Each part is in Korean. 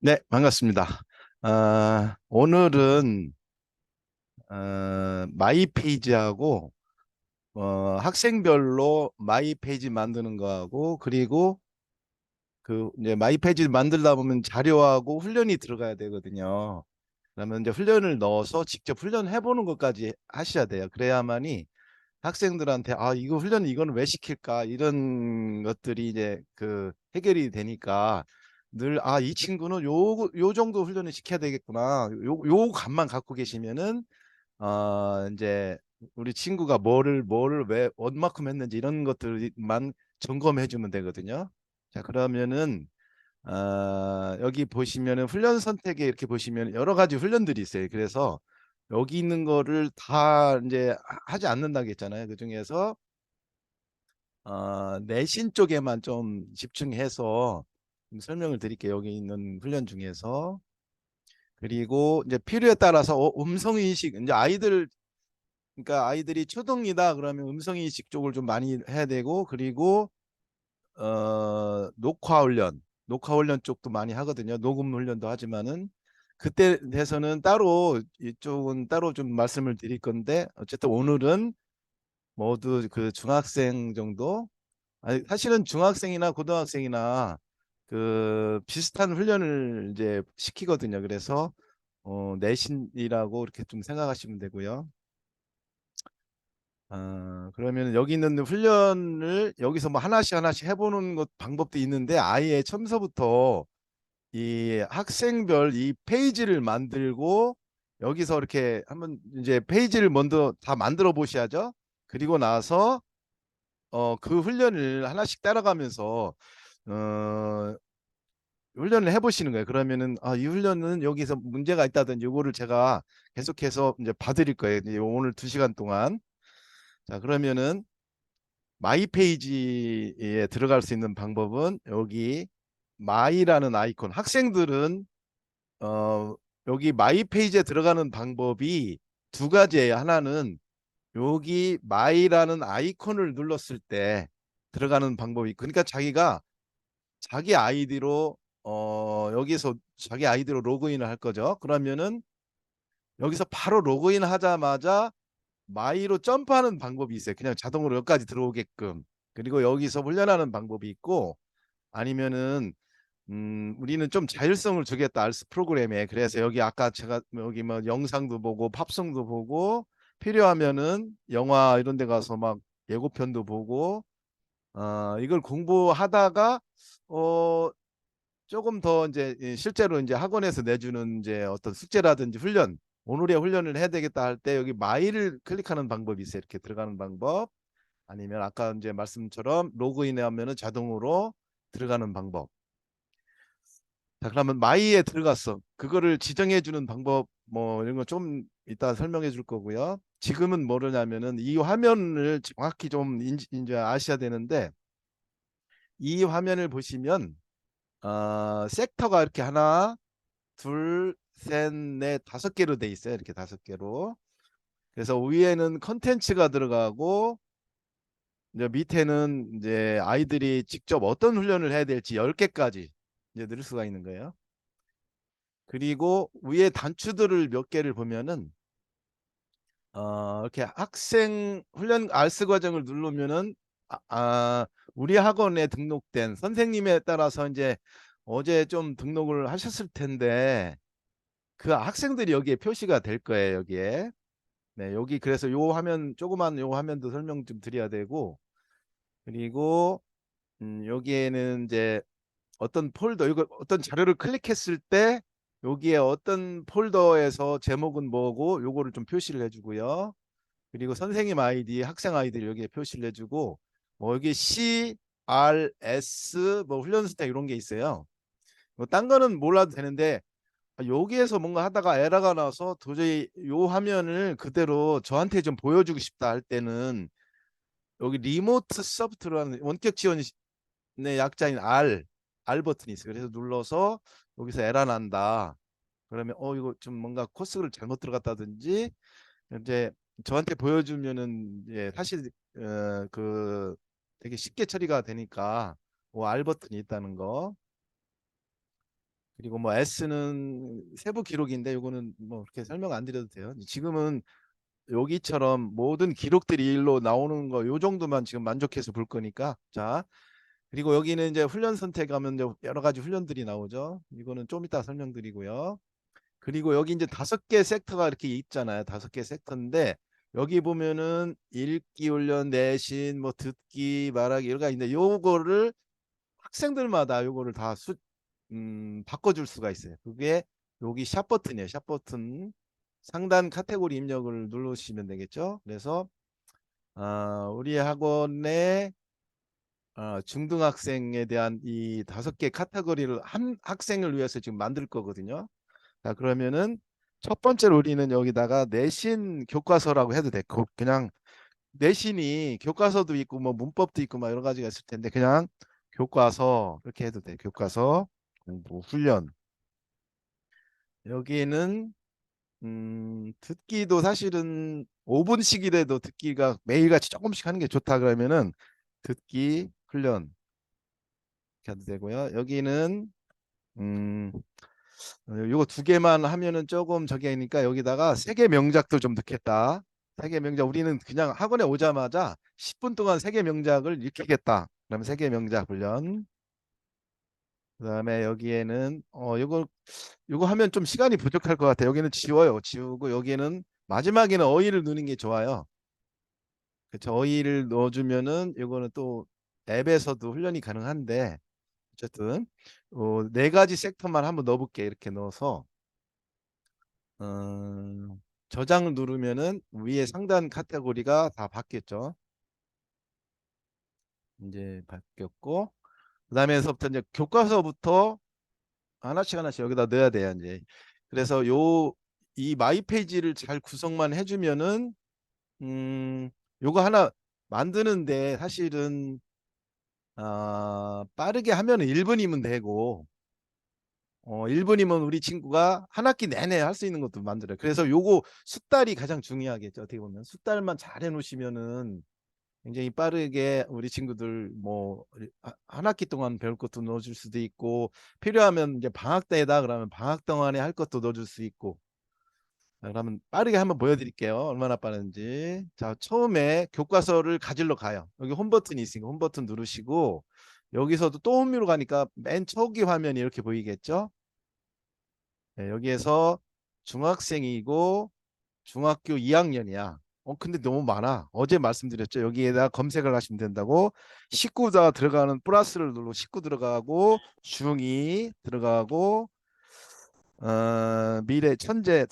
네, 반갑습니다. 오늘은 마이 페이지하고 학생별로 마이 페이지 만드는 거하고 그리고 그 이제 마이 페이지 만들다 보면 자료하고 훈련이 들어가야 되거든요. 그러면 이제 훈련을 넣어서 직접 훈련해 보는 것까지 하셔야 돼요. 그래야만이 학생들한테 이거 훈련 이거는 왜 시킬까 이런 것들이 이제 그 해결이 되니까 늘 이 친구는 요 정도 훈련을 시켜야 되겠구나 요 감만 갖고 계시면은 이제 우리 친구가 뭐를 왜 얼마큼 했는지 이런 것들만 점검해 주면 되거든요. 자, 그러면은 여기 보시면은 훈련 선택에 이렇게 보시면 여러 가지 훈련들이 있어요. 그래서 여기 있는 거를 다 이제 하지 않는다고 했잖아요. 그중에서 내신 쪽에만 좀 집중해서 좀 설명을 드릴게요. 여기 있는 훈련 중에서. 그리고 이제 필요에 따라서 음성 인식 이제 아이들 그러니까 아이들이 초등이다 그러면 음성 인식 쪽을 좀 많이 해야 되고 그리고 녹화 훈련 쪽도 많이 하거든요. 녹음 훈련도 하지만은 그때 돼서는 따로 이쪽은 따로 좀 말씀을 드릴 건데 어쨌든 오늘은 모두 그 중학생 정도 아니, 사실은 중학생이나 고등학생이나 그 비슷한 훈련을 이제 시키거든요. 그래서 내신이라고 이렇게 좀 생각하시면 되고요. 그러면 여기 있는 훈련을 여기서 뭐 하나씩 해보는 것 방법도 있는데 아예 처음서부터 이 학생별 이 페이지를 만들고 여기서 이렇게 한번 이제 페이지를 먼저 다 만들어 보셔야죠. 그리고 나서 그 훈련을 하나씩 따라가면서 어, 훈련을 해보시는 거예요. 그러면은 이 훈련은 여기서 문제가 있다든지 요거를 제가 계속해서 이제 봐드릴 거예요. 이제 오늘 2시간 동안. 자, 그러면은 마이 페이지에 들어갈 수 있는 방법은 여기 마이라는 아이콘. 학생들은 어, 여기 마이 페이지에 들어가는 방법이 두 가지예요. 하나는 여기 마이라는 아이콘을 눌렀을 때 들어가는 방법이 그러니까 자기가 자기 아이디로 여기서 자기 아이디로 로그인을 할 거죠. 그러면은 여기서 바로 로그인 하자마자 마이로 점프하는 방법이 있어요. 그냥 자동으로 여기까지 들어오게끔. 그리고 여기서 훈련하는 방법이 있고 아니면은 우리는 좀 자율성을 주겠다 알스 프로그램에. 그래서 여기 아까 제가 여기 뭐 영상도 보고 팝송도 보고 필요하면은 영화 이런 데 가서 막 예고편도 보고 이걸 공부하다가 어 조금 더 이제 실제로 이제 학원에서 내주는 이제 어떤 숙제라든지 훈련, 오늘의 훈련을 해야 되겠다 할 때 여기 마이를 클릭하는 방법이 있어요. 이렇게 들어가는 방법. 아니면 아까 이제 말씀처럼 로그인에 하면은 자동으로 들어가는 방법. 자, 그러면 마이에 들어갔어. 그거를 지정해 주는 방법 뭐 이런 거 좀 이따 설명해 줄 거고요. 지금은 모르냐면은 이 화면을 정확히 좀 이제 아셔야 되는데 이 화면을 보시면 섹터가 이렇게 하나, 둘, 셋, 넷, 5개로 돼 있어요. 이렇게 5개로. 그래서 위에는 컨텐츠가 들어가고 이제 밑에는 이제 아이들이 직접 어떤 훈련을 해야 될지 10개까지 이제 넣을 수가 있는 거예요. 그리고 위에 단추들을 몇 개를 보면은 이렇게 학생 훈련 알스 과정을 누르면은 아, 아, 우리 학원에 등록된 선생님에 따라서 이제 어제 좀 등록을 하셨을 텐데 그 학생들이 여기에 표시가 될 거예요. 여기에. 네, 여기 그래서 요 화면 조그만 요 화면도 설명 좀 드려야 되고 그리고 여기에는 이제 어떤 폴더 이거 어떤 자료를 클릭했을 때 여기에 어떤 폴더에서 제목은 뭐고 요거를 좀 표시를 해주고요. 그리고 선생님 아이디, 학생 아이디를 여기에 표시를 해주고 뭐 여기 C, R, S 뭐 훈련 스택 이런 게 있어요. 뭐딴 거는 몰라도 되는데 여기에서 뭔가 하다가 에러가 나서 도저히 요 화면을 그대로 저한테 좀 보여주고 싶다 할 때는 여기 리모트 서브트라는 원격 지원의 약자인 R 버튼이 있어요. 그래서 눌러서 여기서 에러 난다. 그러면 이거 좀 뭔가 코스를 잘못 들어갔다든지 이제 저한테 보여주면은 사실 그 되게 쉽게 처리가 되니까 R 버튼이 있다는 거. 그리고 뭐 S는 세부 기록인데 요거는 뭐 그렇게 설명 안 드려도 돼요. 지금은 여기처럼 모든 기록들이 일로 나오는 거 요 정도만 지금 만족해서 볼 거니까. 자, 그리고 여기는 이제 훈련 선택하면 이제 여러 가지 훈련들이 나오죠. 이거는 좀 이따 설명드리고요. 그리고 여기 이제 5개 섹터가 이렇게 있잖아요. 5개 섹터인데 여기 보면은 읽기 훈련, 내신, 뭐 듣기, 말하기 여러 가지 있는데 요거를 학생들마다 요거를 다 바꿔줄 수가 있어요. 그게 여기 샵 버튼이에요. 샵 버튼 상단 카테고리 입력을 누르시면 되겠죠. 그래서 우리 학원의 중등학생에 대한 이 5개 카테고리를 한 학생을 위해서 지금 만들 거거든요. 자, 그러면은 첫 번째로 우리는 여기다가 내신 교과서라고 해도 돼. 그냥 내신이 교과서도 있고 뭐 문법도 있고 막 여러 가지가 있을 텐데 그냥 교과서 이렇게 해도 돼. 교과서 공부 훈련. 여기는 듣기도 사실은 5분씩이라도 듣기가 매일같이 조금씩 하는 게 좋다 그러면은 듣기 훈련 이렇게 해도 되고요. 여기는 음 요거 2개만 하면은 조금 저기 하니까 여기다가 세계 명작도 좀 넣겠다. 세계 명작 우리는 그냥 학원에 오자마자 10분 동안 세계 명작을 읽히겠다. 그러면 세계 명작 훈련. 그다음에 여기에는 요거 하면 좀 시간이 부족할 것 같아. 여기는 지워요. 지우고 여기는 마지막에는 어휘를 넣는 게 좋아요. 그쵸? 어휘를 넣어주면은 요거는 또 앱에서도 훈련이 가능한데 어쨌든 4가지 섹터만 한번 넣어볼게. 이렇게 넣어서 저장을 누르면은 위에 상단 카테고리가 다 바뀌었죠. 이제 바뀌었고 그다음에서부터 이제 교과서부터 하나씩 하나씩 여기다 넣어야 돼요. 이제 그래서 이 마이 페이지를 잘 구성만 해주면은 요거 하나 만드는데 사실은 빠르게 하면은 1분이면 되고 1분이면 우리 친구가 한 학기 내내 할 수 있는 것도 만들어요. 그래서 요거 숙달이 가장 중요하겠죠. 어떻게 보면 숙달만 잘 해놓으시면은 굉장히 빠르게 우리 친구들 뭐 한 학기 동안 배울 것도 넣어줄 수도 있고 필요하면 이제 방학 때다 그러면 방학 동안에 할 것도 넣어줄 수 있고. 자, 그러면 빠르게 한번 보여드릴게요. 얼마나 빠른지. 자, 처음에 교과서를 가지러 가요. 여기 홈 버튼이 있으니까 홈 버튼 누르시고 여기서도 또 홈으로 가니까 맨 초기 화면이 이렇게 보이겠죠? 네, 여기에서 중학생이고 중학교 2학년이야. 근데 너무 많아. 어제 말씀드렸죠. 여기에다 검색을 하시면 된다고. 19자 들어가는 플러스를 누르고 19 들어가고 중2 들어가고 미래 천재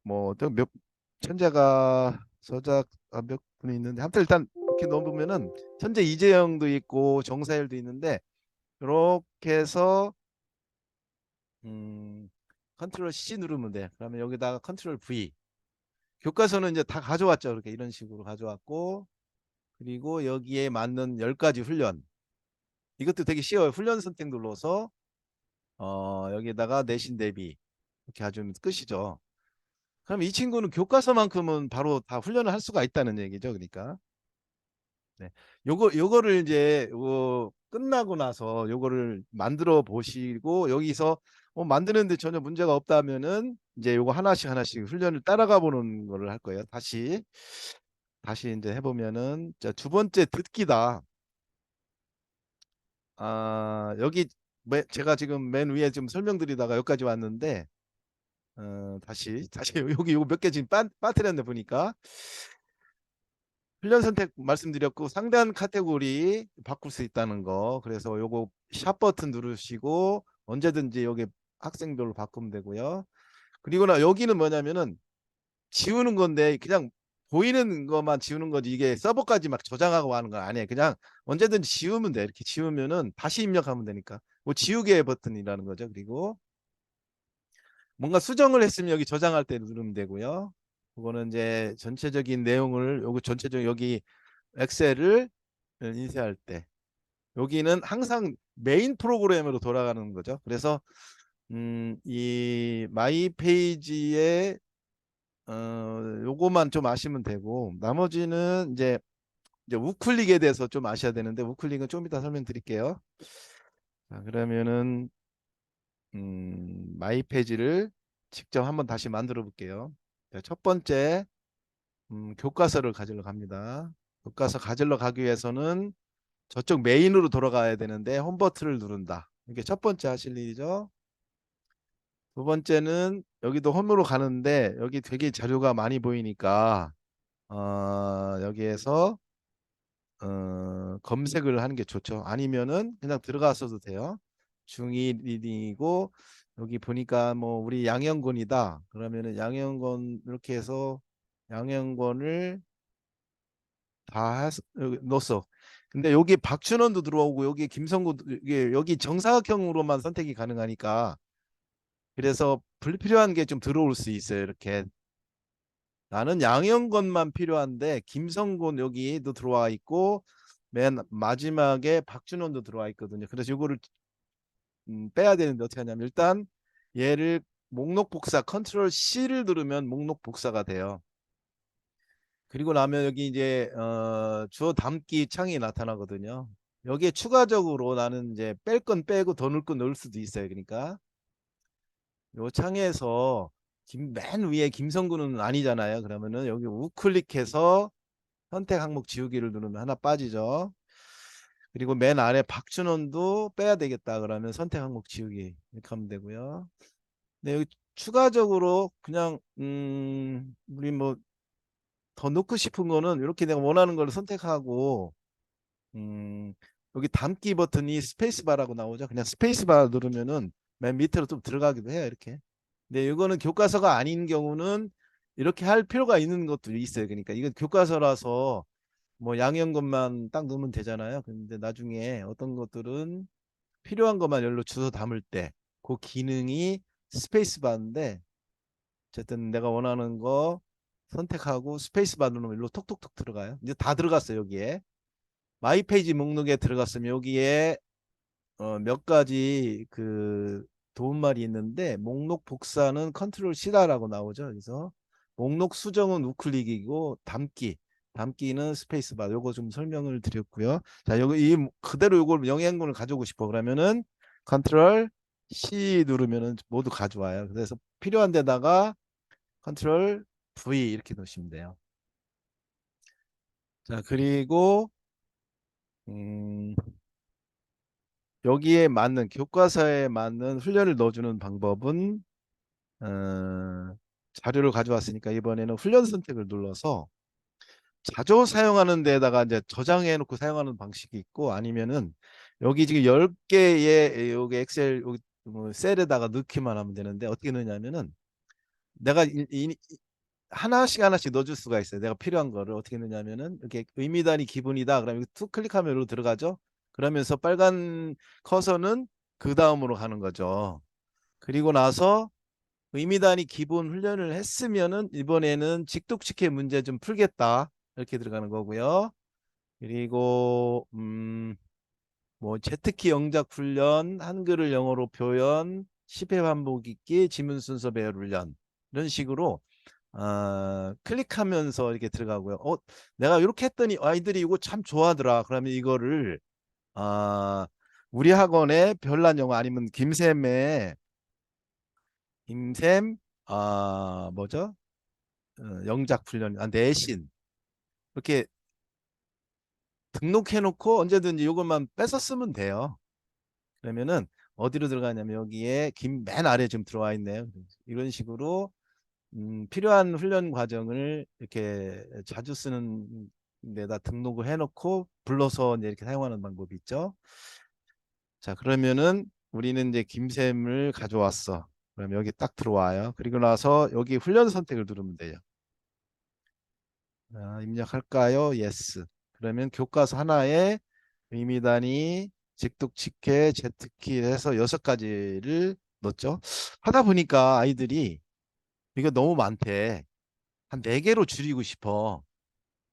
뭐 또 몇 천재가 서작 몇 분이 있는데 아무튼 일단 이렇게 넣어보면은 천재 이재영도 있고 정사일도 있는데 이렇게 해서 컨트롤 C 누르면 돼. 그러면 여기다가 컨트롤 V. 교과서는 이제 다 가져왔죠. 이렇게 이런 식으로 가져왔고 그리고 여기에 맞는 10가지 훈련. 이것도 되게 쉬워요. 훈련 선택 눌러서 여기다가 내신 대비 이렇게 해주면 끝이죠. 그럼 이 친구는 교과서만큼은 바로 다 훈련을 할 수가 있다는 얘기죠. 그러니까. 네. 요거를 이제 끝나고 나서 요거를 만들어 보시고 여기서 만드는데 전혀 문제가 없다면은 이제 요거 하나씩 하나씩 훈련을 따라가 보는 거를 할 거예요. 다시 이제 해보면은 자, 2번째 듣기다. 여기 제가 지금 맨 위에 좀 설명드리다가 여기까지 왔는데 다시 여기 요거 몇 개 지금 빠뜨렸네 보니까 훈련 선택 말씀드렸고 상단 카테고리 바꿀 수 있다는 거. 그래서 요거 샵 버튼 누르시고 언제든지 여기 학생별로 바꾸면 되고요. 그리고 나 여기는 뭐냐면은 지우는 건데 그냥 보이는 것만 지우는 거지 이게 서버까지 막 저장하고 하는 건 아니에요. 그냥 언제든지 지우면 돼. 이렇게 지우면은 다시 입력하면 되니까. 뭐 지우개 버튼이라는 거죠. 그리고 뭔가 수정을 했으면 여기 저장할 때 누르면 되고요. 그거는 이제 전체적인 내용을 요거 전체적 여기 엑셀을 인쇄할 때 여기는 항상 메인 프로그램으로 돌아가는 거죠. 그래서 이 마이 페이지에 요거만 좀 아시면 되고 나머지는 이제 우클릭에 대해서 좀 아셔야 되는데 우클릭은 좀 이따 설명드릴게요. 자, 그러면은 마이 페이지를 직접 한번 다시 만들어 볼게요. 자, 첫 번째 교과서를 가지러 갑니다. 교과서 가지러 가기 위해서는 저쪽 메인으로 돌아가야 되는데 홈 버튼을 누른다. 이게 첫 번째 하실 일이죠. 두 번째는 여기도 홈으로 가는데 여기 되게 자료가 많이 보이니까 여기에서 검색을 하는 게 좋죠. 아니면은 그냥 들어갔어도 돼요. 중2 리딩이고 여기 보니까 뭐 우리 양형권이다. 그러면은 양형권 이렇게 해서 양형권을 여기 넣었어. 근데 여기 박준원도 들어오고 여기 김성구 이게 여기 정사각형으로만 선택이 가능하니까 그래서 불필요한 게 좀 들어올 수 있어요. 이렇게 나는 양형권만 필요한데 김성곤 여기도 들어와 있고 맨 마지막에 박준원도 들어와 있거든요. 그래서 이거를 빼야 되는데 어떻게 하냐면 일단 얘를 목록 복사 컨트롤 C를 누르면 목록 복사가 돼요. 그리고 나면 여기 이제 주어 담기 창이 나타나거든요. 여기에 추가적으로 나는 이제 뺄 건 빼고 더 넣을 건 넣을 수도 있어요. 그러니까 요 창에서 맨 위에 김성구는 아니잖아요. 그러면은 여기 우클릭해서 선택 항목 지우기를 누르면 하나 빠지죠. 그리고 맨 아래 박준원도 빼야 되겠다. 그러면 선택 항목 지우기 이렇게 하면 되고요. 네, 여기 추가적으로 그냥 우리 뭐 더 넣고 싶은 거는 이렇게 내가 원하는 걸 선택하고 음, 여기 담기 버튼이 스페이스바라고 나오죠. 그냥 스페이스바 누르면은 맨 밑으로 좀 들어가기도 해요. 이렇게. 근데 이거는 교과서가 아닌 경우는 이렇게 할 필요가 있는 것도 있어요. 그러니까 이건 교과서라서 뭐 양형것만 딱 넣으면 되잖아요. 근데 나중에 어떤 것들은 필요한 것만 열로 주워 담을 때 그 기능이 스페이스바인데 어쨌든 내가 원하는 거 선택하고 스페이스바 누르면 일로 톡톡톡 들어가요. 이제 다 들어갔어요. 여기에 마이 페이지 목록에 들어갔으면 여기에 몇 가지 그 도움말이 있는데 목록 복사는 컨트롤 C다라고 나오죠. 그래서 목록 수정은 우클릭이고 담기는 스페이스바. 요거 좀 설명을 드렸고요. 자, 여기 이 그대로 요걸 영양분을 가져오고 싶어 그러면은 컨트롤 C 누르면은 모두 가져와요. 그래서 필요한 데다가 컨트롤 V 이렇게 놓으시면 돼요. 자, 그리고 음, 여기에 맞는 교과서에 맞는 훈련을 넣어주는 방법은 자료를 가져왔으니까 이번에는 훈련 선택을 눌러서 자주 사용하는 데다가 이제 저장해 놓고 사용하는 방식이 있고 아니면은 여기 지금 10개의 여기 엑셀 여기 뭐 셀에다가 넣기만 하면 되는데 어떻게 넣냐면은 내가 하나씩 하나씩 넣어줄 수가 있어요. 내가 필요한 거를 어떻게 넣냐면은 이렇게 의미단위 기분이다. 그러면 툭 클릭하면 여기로 들어가죠. 그러면서 빨간 커서는 그 다음으로 가는 거죠. 그리고 나서 의미단위 기본 훈련을 했으면은 이번에는 직독직해 문제 좀 풀겠다. 이렇게 들어가는 거고요. 그리고 뭐 Z키 영작 훈련, 한글을 영어로 표현, 10회 반복 읽기, 지문 순서 배열 훈련 이런 식으로 클릭하면서 이렇게 들어가고요. 내가 이렇게 했더니 아이들이 이거 참 좋아하더라. 그러면 이거를 아, 우리 학원의 별난 영어 아니면 김샘 뭐죠? 영작 훈련, 내신 이렇게 등록해 놓고 언제든지 이것만 뺏어 쓰면 돼요. 그러면은 어디로 들어가냐면 여기에 맨 아래 지금 들어와 있네요. 이런 식으로 필요한 훈련 과정을 이렇게 자주 쓰는 데다 등록을 해놓고 불러서 이제 이렇게 사용하는 방법이 있죠. 자, 그러면은 우리는 이제 김샘을 가져왔어. 그럼 여기 딱 들어와요. 그리고 나서 여기 훈련 선택을 누르면 돼요. 입력할까요? Yes. 그러면 교과서 하나에 의미단위, 직독, 직해, 제트키 해서 6가지를 넣었죠. 하다 보니까 아이들이 이거 너무 많대. 한 4개로 줄이고 싶어.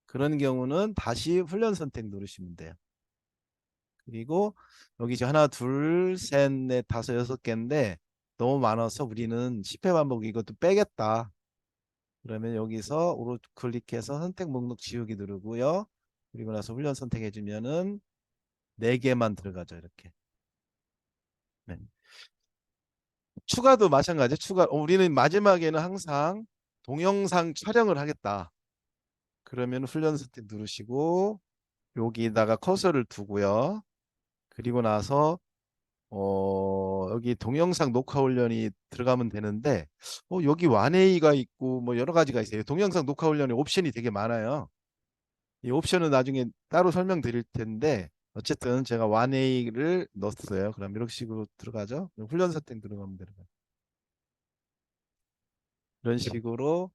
그런 경우는 다시 훈련 선택 누르시면 돼요. 그리고 여기 이제 하나, 둘, 셋, 넷, 다섯, 6개인데 너무 많아서 우리는 10회 반복 이것도 빼겠다. 그러면 여기서 오른 클릭해서 선택 목록 지우기 누르고요. 그리고 나서 훈련 선택해 주면은 4개만 들어가죠. 이렇게. 네. 추가도 마찬가지. 추가 우리는 마지막에는 항상 동영상 촬영을 하겠다. 그러면 훈련 스택 누르시고 여기다가 커서를 두고요. 그리고 나서 여기 동영상 녹화 훈련이 들어가면 되는데 여기 원웨이가 있고 뭐 여러 가지가 있어요. 동영상 녹화 훈련의 옵션이 되게 많아요. 이 옵션은 나중에 따로 설명드릴 텐데 어쨌든 제가 원웨이를 넣었어요. 그럼 이런 식으로 들어가죠. 훈련 세팅 들어가면 들어가요. 이런 식으로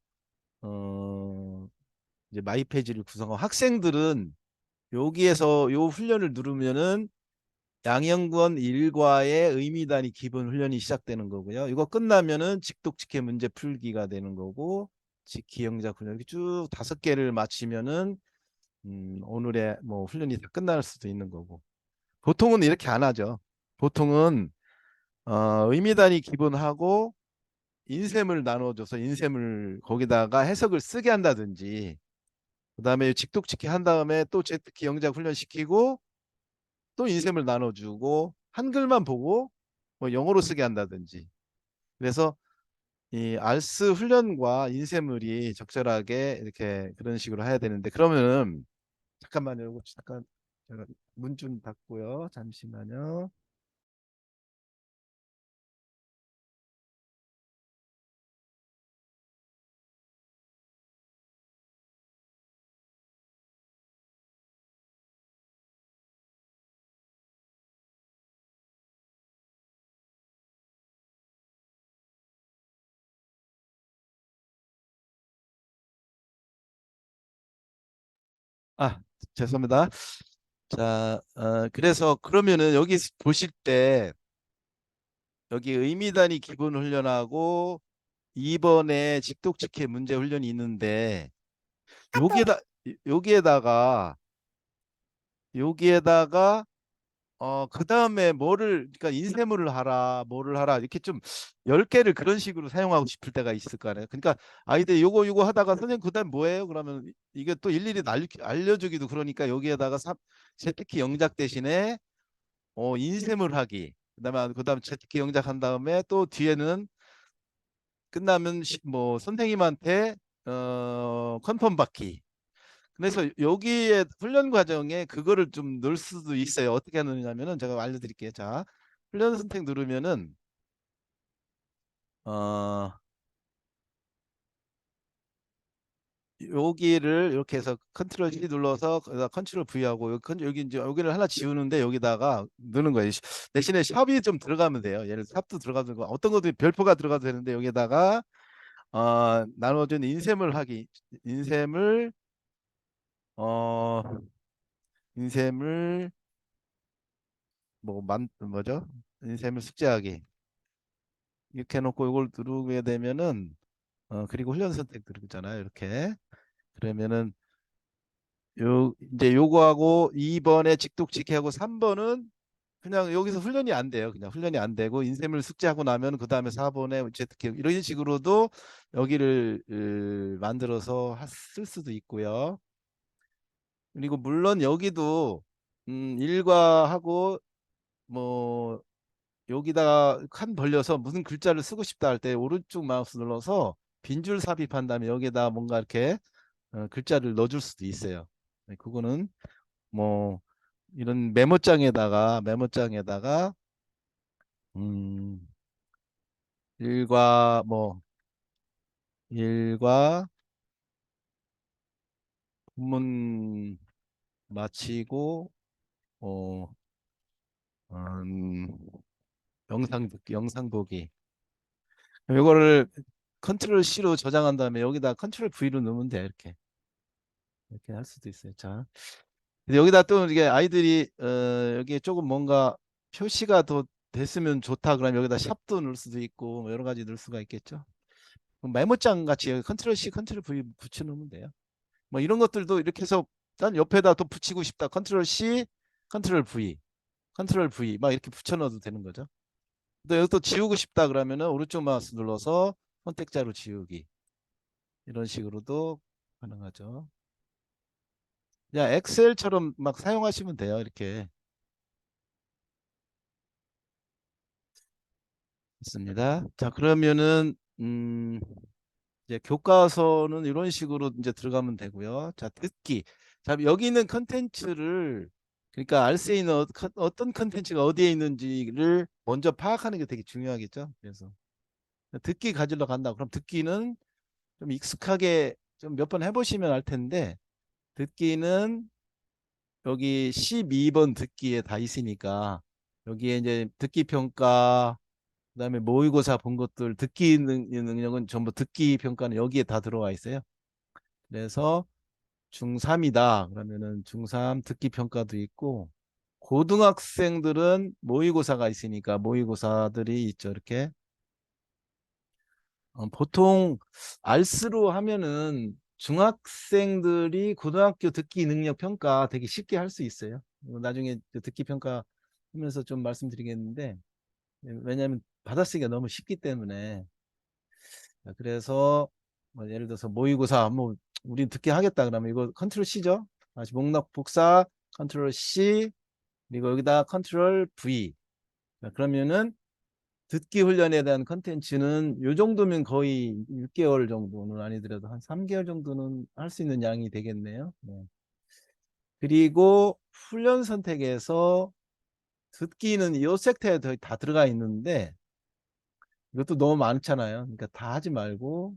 어, 이제 마이 페이지를 구성하고 학생들은 여기에서 요 훈련을 누르면은 양형권 일과의 의미단위 기본 훈련이 시작되는 거고요. 이거 끝나면은 직독직해 문제 풀기가 되는 거고 기영작 훈련 이렇게 쭉 5개를 마치면은 오늘의 뭐 훈련이 다 끝날 수도 있는 거고 보통은 이렇게 안 하죠. 보통은 의미단위 기본하고 인셈을 나눠줘서 인셈을 거기다가 해석을 쓰게 한다든지 그다음에 직독직해 한 다음에 또 기영작 훈련 시키고 또 인셈을 나눠주고 한글만 보고 뭐 영어로 쓰게 한다든지 그래서 이 알스 훈련과 인쇄물이 적절하게 이렇게 그런 식으로 해야 되는데 그러면은 잠깐만요. 이거 잠깐 제가 문 좀 닫고요. 잠시만요. 아, 죄송합니다. 자, 그래서 그러면은 여기 보실 때 여기 의미단위 기본 훈련하고 2번에 직독직해 문제 훈련이 있는데 여기에다 여기에다가 여기에다가 그다음에 뭐를 그러니까 인쇄물을 하라 뭐를 하라 이렇게 좀 10개를 그런 식으로 사용하고 싶을 때가 있을 거 아니에요. 그러니까 아이들 요거 하다가 선생님 그다음 뭐예요? 그러면 이게 또 일일이 알려주기도 그러니까 여기에다가 재특기 영작 대신에 인쇄물 하기 그다음에 재특기 영작 한 다음에 또 뒤에는 끝나면 뭐 선생님한테 컨펌 받기 그래서 여기에 훈련 과정에 그거를 좀 넣을 수도 있어요. 어떻게 하느냐면은 제가 알려드릴게요. 자, 훈련 선택 누르면은 어 여기를 이렇게 해서 컨트롤 C 눌러서 컨트롤 V하고 여기 이제 여기를 하나 지우는데 여기다가 넣는 거예요. 대신에 샵이 좀 들어가면 돼요. 예를 들어 샵도 들어가도 되고 어떤 것도 별표가 들어가도 되는데 여기다가 나눠준 인셈을 하기 인셈을 어 인셈을 뭐죠? 인셈을 숙제하기 이렇게 해놓고 이걸 누르게 되면은 그리고 훈련 선택 누르잖아요. 이렇게 그러면은 이제 요거하고 2번에 직독직해하고 3번은 그냥 여기서 훈련이 안 돼요. 그냥 훈련이 안 되고 인쇄물 숙제하고 나면 그 다음에 4번에 재특기 이런 식으로도 여기를 만들어서 쓸 수도 있고요. 그리고 물론 여기도 일과하고 뭐 여기다가 칸 벌려서 무슨 글자를 쓰고 싶다 할 때 오른쪽 마우스 눌러서 빈줄 삽입한 다음에 여기에다 뭔가 이렇게 글자를 넣어줄 수도 있어요. 네, 그거는 뭐 이런 메모장에다가 음, 일과 뭐 일과 본문 마치고 어, 음, 영상 보기 이거를 컨트롤 C로 저장한 다음에 여기다 컨트롤 V로 넣으면 돼 이렇게 할 수도 있어요. 자, 근데 여기다 또 이게 아이들이 여기에 조금 뭔가 표시가 더 됐으면 좋다 그러면 여기다 샵도 넣을 수도 있고 뭐 여러 가지 넣을 수가 있겠죠. 그럼 메모장 같이 여기 컨트롤 C, 컨트롤 V 붙여놓으면 돼요. 뭐 이런 것들도 이렇게 해서 난 옆에다 또 붙이고 싶다. 컨트롤 C, 컨트롤 V, 컨트롤 V 막 이렇게 붙여넣어도 되는 거죠. 또 여기 또 지우고 싶다 그러면은 오른쪽 마우스 눌러서 선택자로 지우기 이런 식으로도 가능하죠. 그냥 엑셀처럼 막 사용하시면 돼요. 이렇게 있습니다. 자, 그러면은 이제 교과서는 이런 식으로 이제 들어가면 되고요. 자, 듣기. 자, 여기 있는 컨텐츠를 그러니까 알 수 있는 어떤 컨텐츠가 어디에 있는지를 먼저 파악하는 게 되게 중요하겠죠. 그래서 듣기 가지러 간다. 그럼 듣기는 좀 익숙하게 좀 몇 번 해보시면 알 텐데 듣기는 여기 12번 듣기에 다 있으니까 여기에 이제 듣기 평가 그다음에 모의고사 본 것들 듣기 능력은 전부 듣기 평가는 여기에 다 들어와 있어요. 그래서 중3이다. 그러면은 중3 듣기 평가도 있고 고등학생들은 모의고사가 있으니까 모의고사들이 있죠. 이렇게 보통 알스로 하면은 중학생들이 고등학교 듣기 능력 평가 되게 쉽게 할 수 있어요. 나중에 그 듣기 평가 하면서 좀 말씀드리겠는데 왜냐하면 받아쓰기가 너무 쉽기 때문에 그래서 뭐 예를 들어서 모의고사 뭐 우리 듣게 하겠다 그러면 이거 컨트롤 C죠. 다시 목록 복사 컨트롤 C 그리고 여기다 컨트롤 V. 그러면은 듣기 훈련에 대한 컨텐츠는 요 정도면 거의 6개월 정도는 아니더라도 한 3개월 정도는 할 수 있는 양이 되겠네요. 네. 그리고 훈련 선택에서 듣기는 요 섹터에 다 들어가 있는데 이것도 너무 많잖아요. 그러니까 다 하지 말고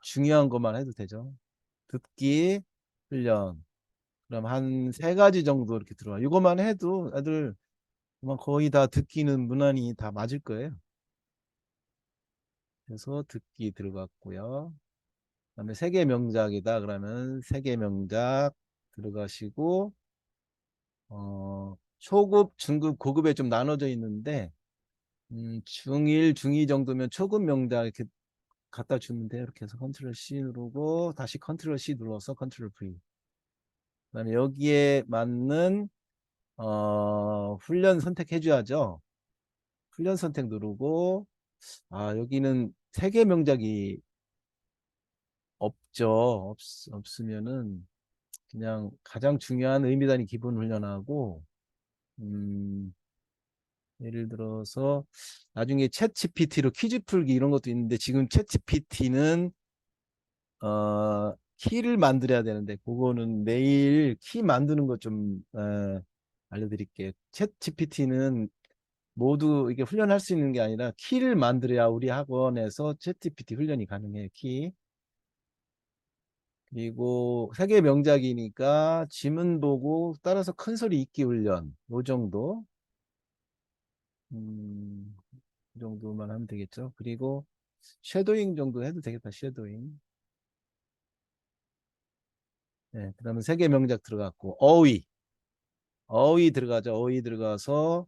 중요한 것만 해도 되죠. 듣기 훈련. 그럼 한 3가지 정도 이렇게 들어와. 이것만 해도 애들 아마 거의 다 듣기는 무난히 다 맞을 거예요. 그래서 듣기 들어갔고요. 그다음에 세계 명작이다. 그러면 세계 명작 들어가시고 초급, 중급, 고급에 좀 나눠져 있는데 중1, 중2 정도면 초급 명작 이렇게 갖다 주면 돼요. 이렇게 해서 컨트롤 C 누르고 다시 컨트롤 C 눌러서 컨트롤 V. 그다음에 여기에 맞는 훈련 선택해 줘야죠. 훈련 선택 누르고 여기는 세계 명작이 없죠. 없으면은 그냥 가장 중요한 의미 단위 기본 훈련하고 음, 예를 들어서 나중에 챗 GPT로 퀴즈 풀기 이런 것도 있는데 지금 챗 GPT는 키를 만들어야 되는데 그거는 내일 키 만드는 거 좀 알려드릴게요. 챗 GPT는 모두 이게 훈련할 수 있는 게 아니라 키를 만들어야 우리 학원에서 챗 GPT 훈련이 가능해요. 키. 그리고 세계 명작이니까 지문 보고 따라서 큰 소리 읽기 훈련. 요 정도. 그 정도만 하면 되겠죠. 그리고 쉐도잉 정도 해도 되겠다. 쉐도잉. 네, 그러면 세계 명작 들어갔고 어휘. 어휘 들어가죠. 어휘 들어가서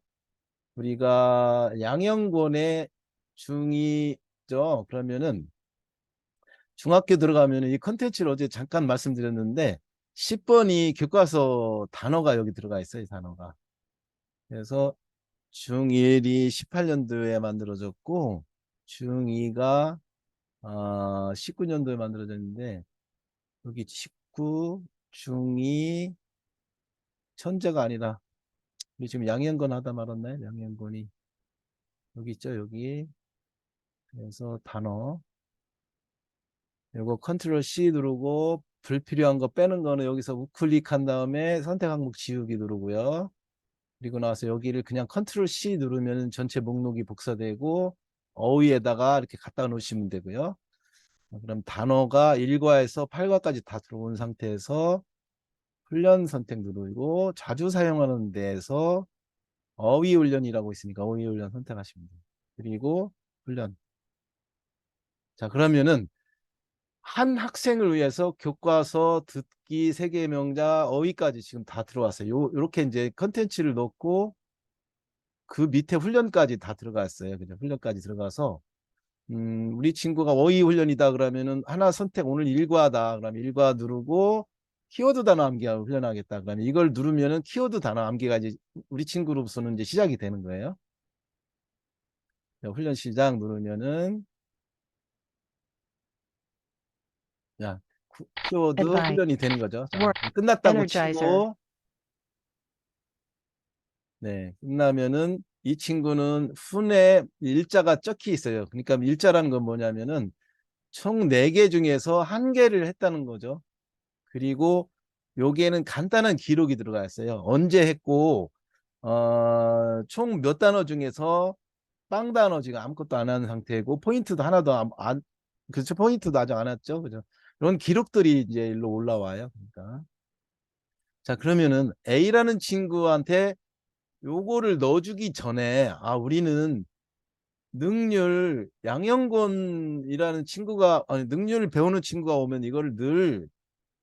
우리가 양형권의 중이죠. 그러면은 중학교 들어가면 이 컨텐츠를 어제 잠깐 말씀드렸는데 10번이 교과서 단어가 여기 들어가 있어요. 이 단어가. 그래서 중1이 18년도에 만들어졌고 중2가 19년도에 만들어졌는데 여기 19, 중2 천재가 아니라 우리 지금 양형권 하다 말았나요? 양형권이 여기 있죠. 여기. 그래서 단어 이거 컨트롤 C 누르고 불필요한 거 빼는 거는 여기서 우클릭한 다음에 선택 항목 지우기 누르고요. 그리고 나서 여기를 그냥 컨트롤 C 누르면 전체 목록이 복사되고 어휘에다가 이렇게 갖다 놓으시면 되고요. 그럼 단어가 1과에서 8과까지 다 들어온 상태에서 훈련 선택 누르고 자주 사용하는 데에서 어휘 훈련이라고 있으니까 어휘 훈련 선택하시면 돼요. 그리고 훈련. 자, 그러면은 한 학생을 위해서 교과서, 듣기, 세계명작, 어휘까지 지금 다 들어왔어요. 요렇게 이제 컨텐츠를 넣고 그 밑에 훈련까지 다 들어갔어요. 그죠? 훈련까지 들어가서 우리 친구가 어휘 훈련이다 그러면은 하나 선택 오늘 1과다. 그러면 1과 누르고 키워드 단어 암기 훈련하겠다. 그러면 이걸 누르면은 키워드 단어 암기가 이제 우리 친구로서는 이제 시작이 되는 거예요. 훈련 시작 누르면은 야, 키워드 Advice. 훈련이 되는 거죠. 자, Work. 끝났다고 Energizer. 치고 네, 끝나면은 이 친구는 훈에 일자가 적혀 있어요. 그러니까 일자라는 건 뭐냐면은 총 4개 중에서 1개를 했다는 거죠. 그리고 여기에는 간단한 기록이 들어가 있어요. 언제 했고 총 몇 단어 중에서 빵 단어 지금 아무것도 안 한 상태고 포인트도 하나도 그렇죠. 포인트도 아직 안 왔죠. 그죠. 이런 기록들이 이제 일로 올라와요. 그러니까 자, 그러면은 A라는 친구한테 요거를 넣어주기 전에 우리는 능률 양형권이라는 친구가 아니 능률을 배우는 친구가 오면 이거를 늘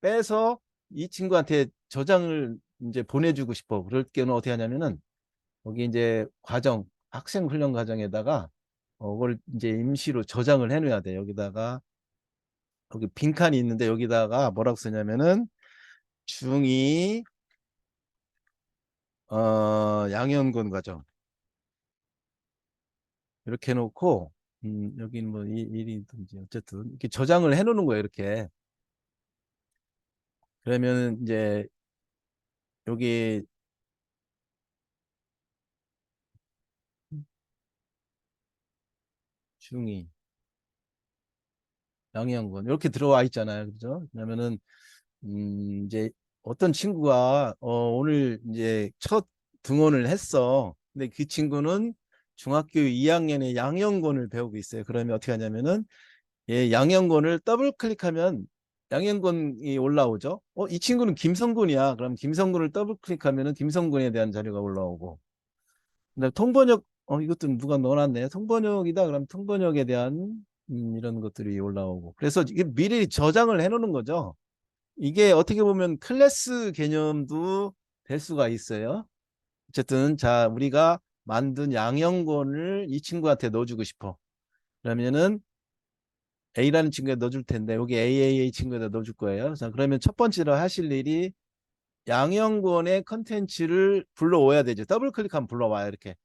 빼서 이 친구한테 저장을 이제 보내주고 싶어. 그럴 경우는 어떻게 하냐면은 거기 이제 학생 훈련 과정에다가 그걸 이제 임시로 저장을 해놔야 돼. 여기다가 여기 빈칸이 있는데 여기다가 뭐라고 쓰냐면은 중2 양형권 과정 이렇게 해놓고 여기는 뭐 일이든지 어쨌든 이렇게 저장을 해놓는 거예요. 이렇게 그러면 이제 여기 중2 양형권 이렇게 들어와 있잖아요. 그죠? 그러면은 이제 어떤 친구가 오늘 이제 첫 등원을 했어. 근데 그 친구는 중학교 2학년에 양형권을 배우고 있어요. 그러면 어떻게 하냐면은 양형권을 더블 클릭하면 양형권이 올라오죠. 이 친구는 김성군이야. 그럼 김성군을 더블 클릭하면은 김성군에 대한 자료가 올라오고. 근데 통번역 이것도 누가 넣어놨네. 통번역이다. 그럼 통번역에 대한 이런 것들이 올라오고. 그래서 이게 미리 저장을 해놓는 거죠. 이게 어떻게 보면 클래스 개념도 될 수가 있어요. 어쨌든 자 우리가 만든 양형권을 이 친구한테 넣어주고 싶어. 그러면은 A라는 친구에 넣어줄 텐데 여기 AAA 친구에다 넣어줄 거예요. 자 그러면 첫 번째로 하실 일이 양형권의 컨텐츠를 불러와야 되죠. 더블 클릭하면 불러와요. 이렇게.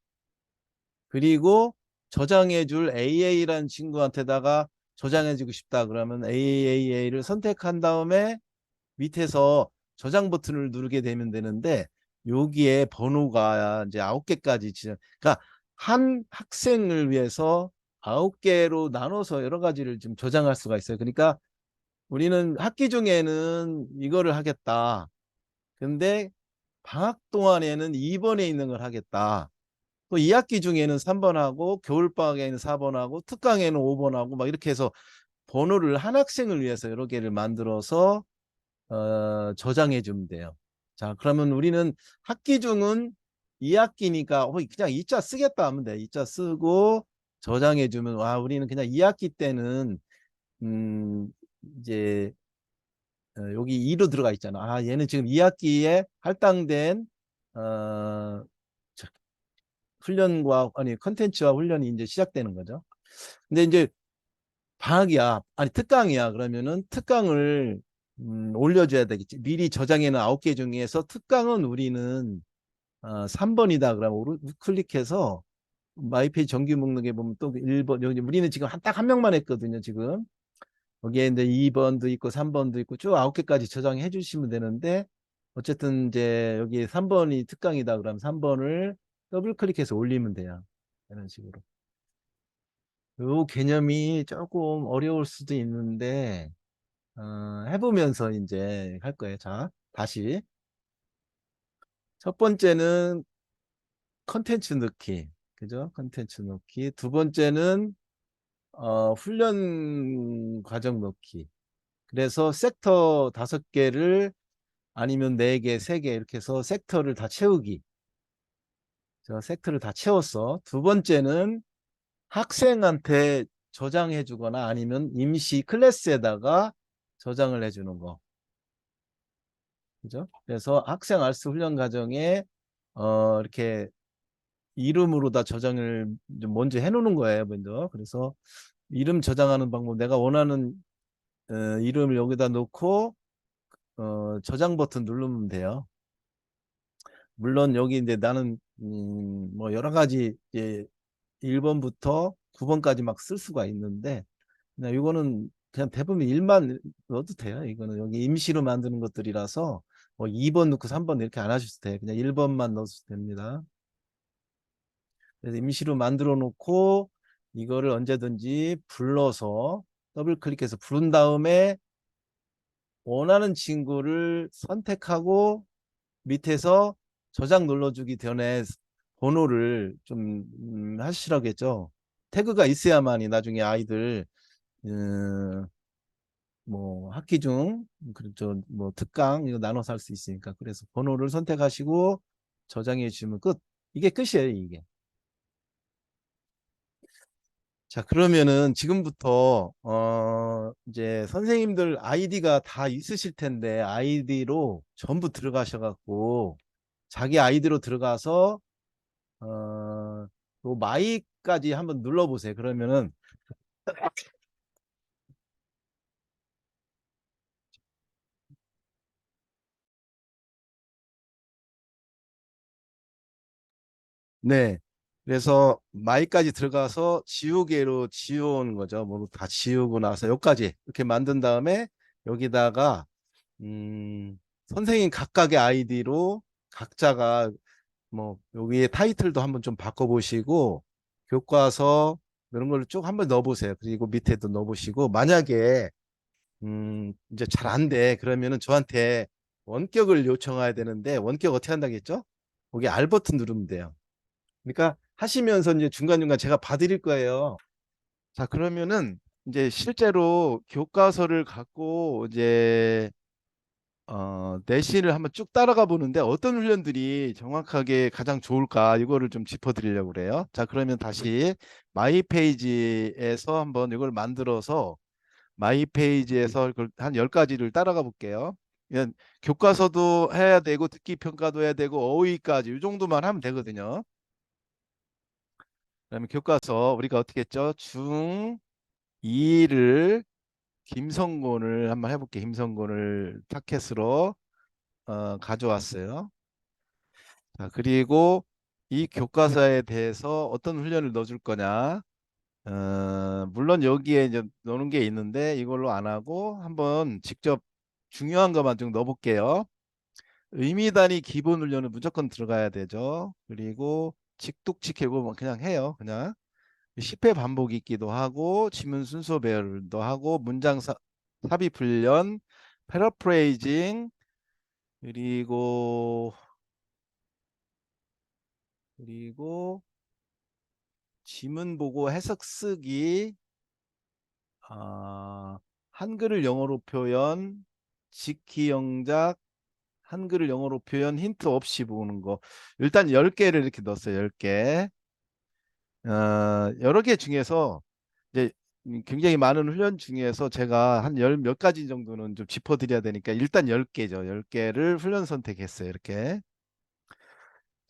그리고 저장해줄 AA라는 친구한테다가 저장해주고 싶다. 그러면 AAA를 선택한 다음에 밑에서 저장 버튼을 누르게 되면 되는데 여기에 번호가 이제 9개까지 그러니까 한 학생을 위해서 9개로 나눠서 여러 가지를 좀 저장할 수가 있어요. 그러니까 우리는 학기 중에는 이거를 하겠다. 근데 방학 동안에는 2번에 있는 걸 하겠다. 또 2학기 중에는 3번 하고 겨울방학에는 4번 하고 특강에는 5번 하고 막 이렇게 해서 번호를 한 학생을 위해서 여러 개를 만들어서 저장해 주면 돼요. 자, 그러면 우리는 학기 중은 2학기니까 그냥 이자 쓰겠다 하면 돼. 이자 쓰고 저장해 주면 우리는 그냥 2학기 때는 음, 이제 여기 2로 들어가 있잖아. 얘는 지금 2학기에 할당된 어, 훈련과 아니 컨텐츠와 훈련이 이제 시작되는 거죠. 근데 이제 방학이야. 아니 특강이야. 그러면은 특강을 올려줘야 되겠지. 미리 저장해놓은 9개 중에서 특강은 우리는 3번이다. 그러면 우클릭해서 마이페이지 정규 목록에 보면 또 1번 여기 우리는 지금 딱 한 명만 했거든요. 지금 여기에 이제 2번도 있고 3번도 있고 쭉 9개까지 저장해 주시면 되는데 어쨌든 이제 여기 3번이 특강이다. 그러면 3번을 더블 클릭해서 올리면 돼요. 이런 식으로. 요 개념이 조금 어려울 수도 있는데 해보면서 이제 할 거예요. 자, 다시 첫 번째는 컨텐츠 넣기, 그죠? 컨텐츠 넣기. 두 번째는 훈련 과정 넣기. 그래서 섹터 5개를 아니면 4개, 3개 이렇게 해서 섹터를 다 채우기. 저 섹터를 다 채웠어. 두 번째는 학생한테 저장해 주거나 아니면 임시 클래스에다가 저장을 해 주는 거. 그죠? 그래서 학생 알스 훈련 과정에 이렇게 이름으로 다 저장을 좀 먼저 해 놓는 거예요, 먼저. 그래서 이름 저장하는 방법 내가 원하는 이름을 여기다 놓고 저장 버튼 누르면 돼요. 물론 여기 이제 나는 뭐 여러 가지 이제 1번부터 9번까지 막 쓸 수가 있는데 그냥 이거는 그냥 대부분 1만 넣어도 돼요. 이거는 여기 임시로 만드는 것들이라서 뭐 2번 넣고 3번 이렇게 안 하셔도 돼요. 그냥 1번만 넣어도 됩니다. 그래서 임시로 만들어 놓고 이거를 언제든지 불러서 더블 클릭해서 부른 다음에 원하는 친구를 선택하고 밑에서 저장 눌러주기 전에 번호를 좀 하시라겠죠. 태그가 있어야만이 나중에 아이들 음, 뭐 학기 중 그렇죠 뭐 특강 이거 나눠서 할 수 있으니까 그래서 번호를 선택하시고 저장해 주시면 끝. 이게 끝이에요 이게. 자, 그러면은 지금부터 이제 선생님들 아이디가 다 있으실 텐데 아이디로 전부 들어가셔 갖고 자기 아이디로 들어가서 어, 요 마이까지 한번 눌러 보세요. 그러면은 네. 그래서 마이까지 들어가서 지우개로 지워오는 거죠. 뭐 다 지우고 나서 여기까지 이렇게 만든 다음에 여기다가 선생님 각각의 아이디로 각자가 뭐 여기에 타이틀도 한번 좀 바꿔보시고 교과서 이런 걸 쭉 한번 넣어보세요. 그리고 밑에도 넣어보시고 만약에 이제 잘 안 돼. 그러면은 저한테 원격을 요청해야 되는데 원격 어떻게 한다겠죠? 거기 R 버튼 누르면 돼요. 그러니까 하시면서 이제 중간중간 제가 봐드릴 거예요. 자, 그러면은 이제 실제로 교과서를 갖고 이제 내신을 한번 쭉 따라가 보는데 어떤 훈련들이 정확하게 가장 좋을까 이거를 좀 짚어드리려고 그래요. 자, 그러면 다시 마이 페이지에서 한번 이걸 만들어서 마이 페이지에서 그걸 한 10가지를 따라가 볼게요. 그냥 교과서도 해야 되고 듣기 평가도 해야 되고 어휘까지 이 정도만 하면 되거든요. 그다음에 교과서 우리가 어떻게 했죠? 중2를 김성곤을 한번 해볼게요. 김성곤을 타켓으로 가져왔어요. 자, 그리고 이 교과서에 대해서 어떤 훈련을 넣어줄 거냐? 물론 여기에 이제 넣는 게 있는데 이걸로 안 하고 한번 직접 중요한 것만 좀 넣어볼게요. 의미 단위 기본 훈련은 무조건 들어가야 되죠. 그리고 직독직해고 뭐 그냥 해요. 그냥 10회 반복 읽기도 하고 지문 순서 배열도 하고 문장 삽입 훈련, 패러프레이징 그리고 그리고 지문 보고 해석 쓰기, 아, 한글을 영어로 표현, 직기 영작, 한글을 영어로 표현 힌트 없이 보는 거. 일단 10개를 이렇게 넣었어요. 10개. 여러 개 중에서 이제 굉장히 많은 훈련 중에서 제가 한 열 몇 가지 정도는 좀 짚어드려야 되니까 일단 10개죠. 10개를 훈련 선택했어요. 이렇게.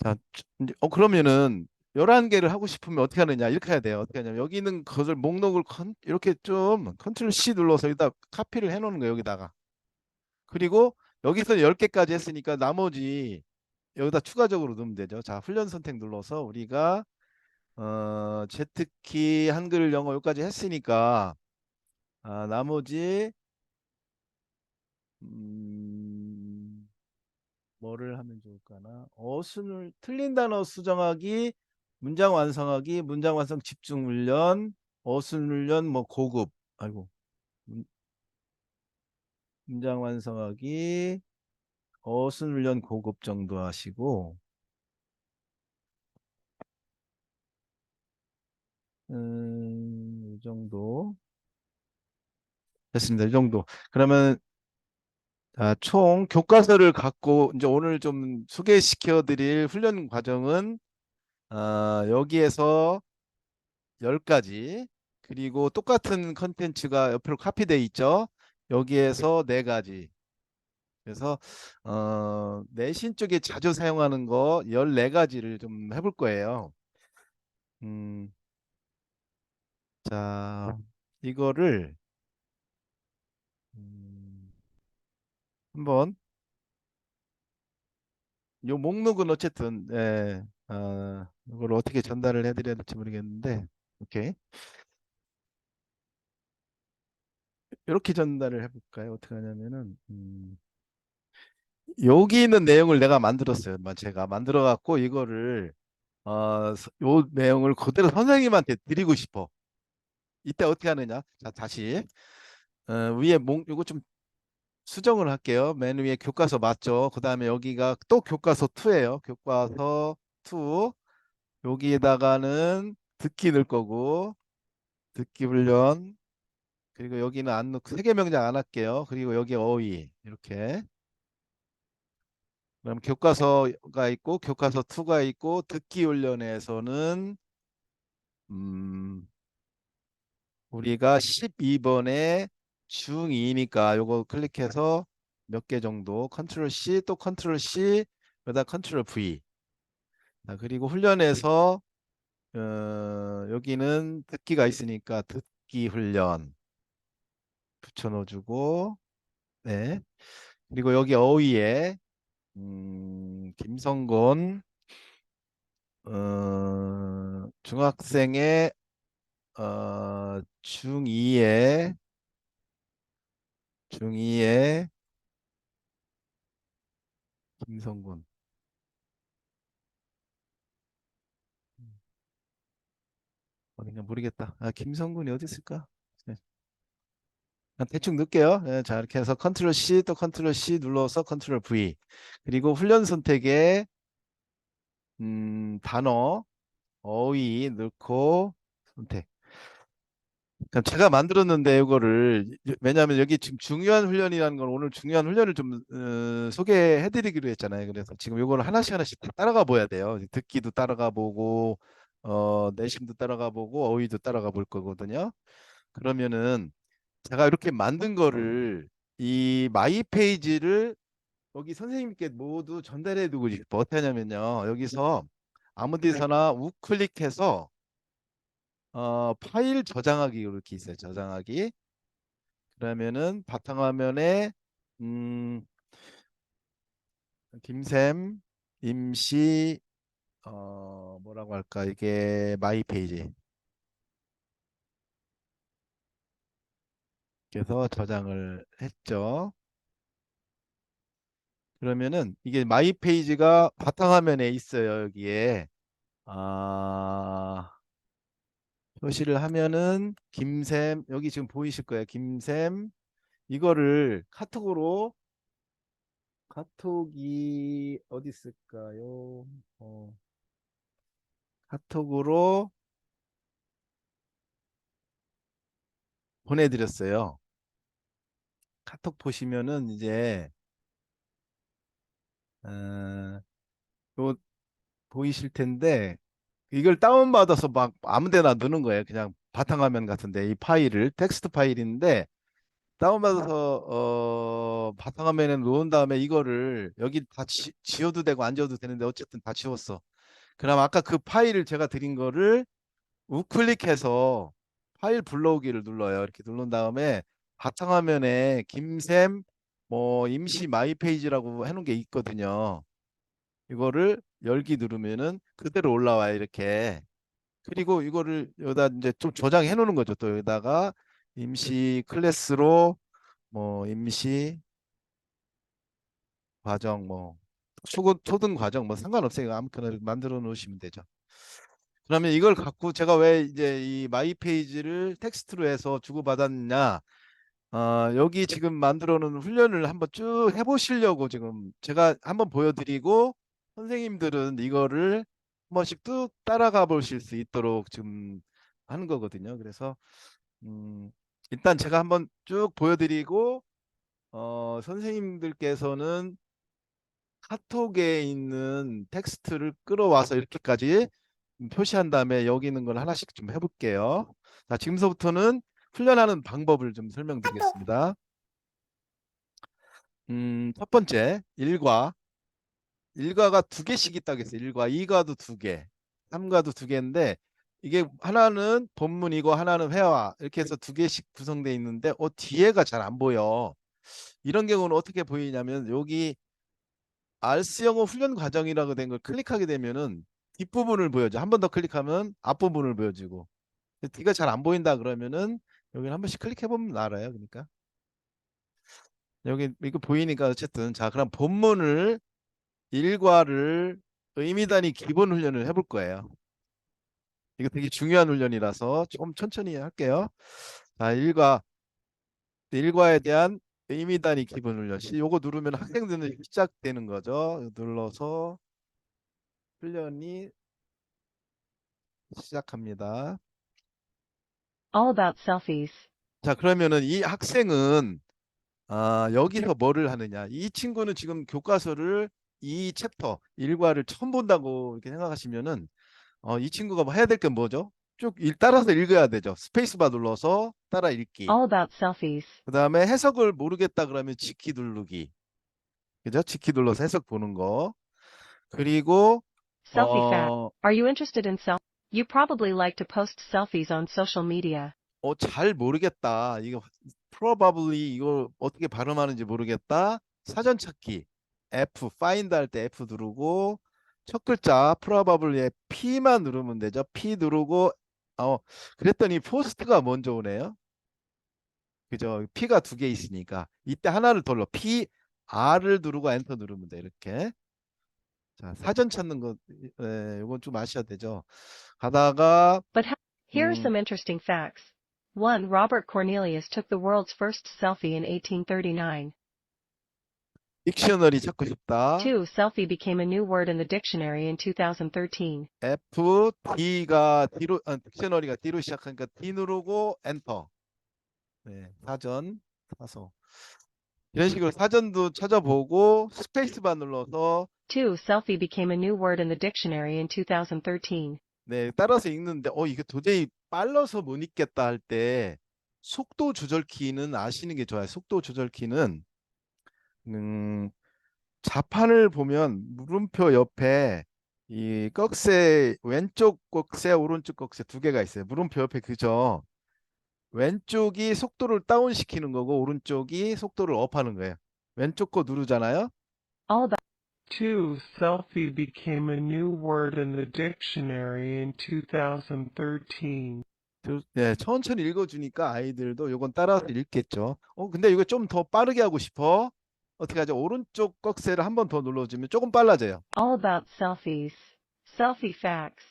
자, 이제 그러면은 11개를 하고 싶으면 어떻게 하느냐? 이렇게 해야 돼요. 어떻게 하냐면 여기 있는 것을 목록을 이렇게 좀 컨트롤 C 눌러서 여기다 카피를 해 놓는 거예요. 여기다가. 그리고 여기서 10개까지 했으니까 나머지 여기다 추가적으로 넣으면 되죠. 자, 훈련 선택 눌러서 우리가 Z키 한글 영어 여기까지 했으니까 나머지 음, 뭐를 하면 좋을까나? 어순을 틀린 단어 수정하기, 문장 완성하기, 문장 완성 집중 훈련, 어순 훈련 뭐 고급. 아이고. 문- 문장 완성하기, 어순 훈련 고급 정도 하시고 이 정도 됐습니다. 이 정도. 그러면 총 교과서를 갖고 이제 오늘 좀 소개시켜 드릴 훈련 과정은 여기에서 10가지 그리고 똑같은 컨텐츠가 옆으로 카피돼 있죠. 여기에서 4가지. 그래서 내신 쪽에 자주 사용하는 거 14가지를 좀 해볼 거예요. 음, 자, 이거를 음, 한번 요 목록은 어쨌든 이걸 어떻게 전달을 해드려야 될지 모르겠는데 오케이. 이렇게 전달을 해볼까요? 어떻게 하냐면은 여기 있는 내용을 내가 만들었어요. 제가 만들어 갖고 이거를 요 내용을 그대로 선생님한테 드리고 싶어. 이때 어떻게 하느냐? 자, 다시 위에 요거 좀 수정을 할게요. 맨 위에 교과서 맞죠? 그 다음에 여기가 또 교과서 2예요. 교과서 2. 여기에다가는 듣기 넣을 거고, 듣기 훈련. 그리고 여기는 안 넣고 세개 명작 안 할게요. 그리고 여기 어휘 이렇게. 그럼 교과서가 있고 교과서 2가 있고 듣기 훈련에서는 우리가 12번에 중2니까 요거 클릭해서 몇 개 정도 컨트롤 C 또 컨트롤 C 그러다 컨트롤 V. 자, 그리고 훈련에서 여기는 듣기가 있으니까 듣기 훈련 붙여 넣어주고, 네. 그리고 여기 어휘에 김성곤 중학생의 중2의 김성곤. 어딘가 모르겠다. 아, 김성곤이 어디 있을까? 네. 대충 넣을게요. 네, 자, 이렇게 해서 컨트롤 C 또 컨트롤 C 눌러서 컨트롤 V. 그리고 훈련 선택에 단어 어휘 넣고 선택. 그러니까 제가 만들었는데 이거를 왜냐하면 여기 지금 중요한 훈련이라는 건 오늘 중요한 훈련을 좀 소개해드리기로 했잖아요. 그래서 지금 이거를 하나씩 하나씩 다 따라가 보야 돼요. 듣기도 따라가 보고 내심도 따라가 보고 어휘도 따라가 볼 거거든요. 그러면은 제가 이렇게 만든 거를 이 마이 페이지를 여기 선생님께 모두 전달해 두고 싶어. 어떻게 하냐면요. 여기서 아무 데서나 우클릭해서 파일 저장하기 이렇게 있어요. 저장하기. 그러면은 바탕화면에 음, 김샘 임시 뭐라고 할까 이게 마이 페이지. 그래서 저장을 했죠. 그러면은 이게 마이 페이지가 바탕화면에 있어요. 여기에 아, 표시를 하면은 김샘 여기 지금 보이실 거예요. 김샘 이거를 카톡이 어디 있을까요? 어, 카톡으로 보내드렸어요. 카톡 보시면은 이제 어, 요 보이실 텐데 이걸 다운받아서 막 아무데나 넣는 거예요. 그냥 바탕화면 같은데 이 파일을 텍스트 파일인데 다운받아서 바탕화면에 놓은 다음에 이거를 여기 다 지워도 되고 안 지워도 되는데 어쨌든 다 지웠어. 그럼 아까 그 파일을 제가 드린 거를 우클릭해서 파일 불러오기를 눌러요. 이렇게 누른 다음에 바탕화면에 김샘 뭐 임시 마이 페이지라고 해놓은 게 있거든요. 이거를 열기 누르면은 그대로 올라와요. 이렇게. 그리고 이거를 여기다 이제 좀 저장해 놓는 거죠. 또 여기다가 임시 클래스로 뭐 임시 과정 뭐 초등 과정 뭐 상관없어요. 아무거나 만들어 놓으시면 되죠. 그러면 이걸 갖고 제가 왜 이제 이 마이 페이지를 텍스트로 해서 주고받았냐? 여기 지금 만들어 놓은 훈련을 한번 쭉 해보시려고 지금 제가 한번 보여드리고 선생님들은 이거를 한 번씩 뚝 따라가 보실 수 있도록 지금 하는 거거든요. 그래서 음, 일단 제가 한번 쭉 보여드리고 선생님들께서는 카톡에 있는 텍스트를 끌어와서 이렇게까지 표시한 다음에 여기 있는 걸 하나씩 좀 해볼게요. 자, 지금서부터는 훈련하는 방법을 좀 설명드리겠습니다. 첫 번째, 일과가 두 개씩 있다고 했어요. 일과, 이과도 두 개, 삼과도 두 개인데 이게 하나는 본문이고 하나는 회화 이렇게 해서 두 개씩 구성되어 있는데 뒤에가 잘 안 보여. 이런 경우는 어떻게 보이냐면 여기 알스 영어 훈련 과정이라고 된 걸 클릭하게 되면은 뒷부분을 보여줘. 한 번 더 클릭하면 앞부분을 보여주고. 뒤가 잘 안 보인다 그러면은 여기를 한 번씩 클릭해 보면 알아요. 그러니까 여기 이거 보이니까 어쨌든 자 그럼 본문을 일과를 의미 단위 기본 훈련을 해볼 거예요. 이거 되게 중요한 훈련이라서 좀 천천히 할게요. 자, 일과에 대한 의미 단위 기본 훈련. 요거 누르면 학생들은 시작되는 거죠. 눌러서 훈련이 시작합니다. All about selfies. 자, 그러면은 이 학생은 여기서 뭐를 하느냐. 이 친구는 지금 교과서를 이 챕터 일과를 처음 본다고 이렇게 생각하시면은 이 친구가 뭐 해야 될 게 뭐죠? 쭉 따라서 읽어야 되죠. 스페이스바 눌러서 따라 읽기. All about selfies. 그 다음에 해석을 모르겠다 그러면 지키 누르기. 그죠? 지키 눌러서 해석 보는 거. 그리고 Selfie fact. 어, Are you interested in self? You probably like to post selfies on social media. 잘 모르겠다. 이거 probably 이거 어떻게 발음하는지 모르겠다. 사전 찾기. F find 할 때 F 누르고 첫 글자 probably에 P만 누르면 되죠. P 누르고 그랬더니 포스트가 먼저 오네요. 그죠? P가 두 개 있으니까 이때 하나를 더 눌러 P R을 누르고 엔터 누르면 돼. 이렇게. 자, 사전 찾는 거 이건 좀 아셔야 되죠. 가다가 But here are 음, some interesting facts. 1. Robert Cornelius took the world's first selfie in 1839. 딕셔너리 찾고 싶다. 2. Selfie became a new word in the dictionary in 2013. F, D가 D로, 딕셔너리가 D로 시작하니까 D 누르고 엔터. 네, 사전, 사서. 이런 식으로 사전도 찾아보고 스페이스바 눌러서 2. Selfie became a new word in the dictionary in 2013. 네, 따라서 읽는데 이게 도저히 빨라서 못 읽겠다 할 때 속도 조절 키는 아시는 게 좋아요. 속도 조절 키는 자판을 보면 물음표 옆에 이 꺽쇠 왼쪽 꺽쇠 오른쪽 꺽쇠 두 개가 있어요. 물음표 옆에 그죠? 왼쪽이 속도를 다운시키는 거고 오른쪽이 속도를 업하는 거예요. 왼쪽 거 누르잖아요. All about 2. Selfie became a new word in the dictionary in 2013. 네, 천천히 읽어주니까 아이들도 요건 따라서 읽겠죠. 근데 이거 좀 더 빠르게 하고 싶어. 어떻게 하죠? 오른쪽 꺽쇠를 한 번 더 눌러주면 조금 빨라져요. all about selfies. Selfie facts.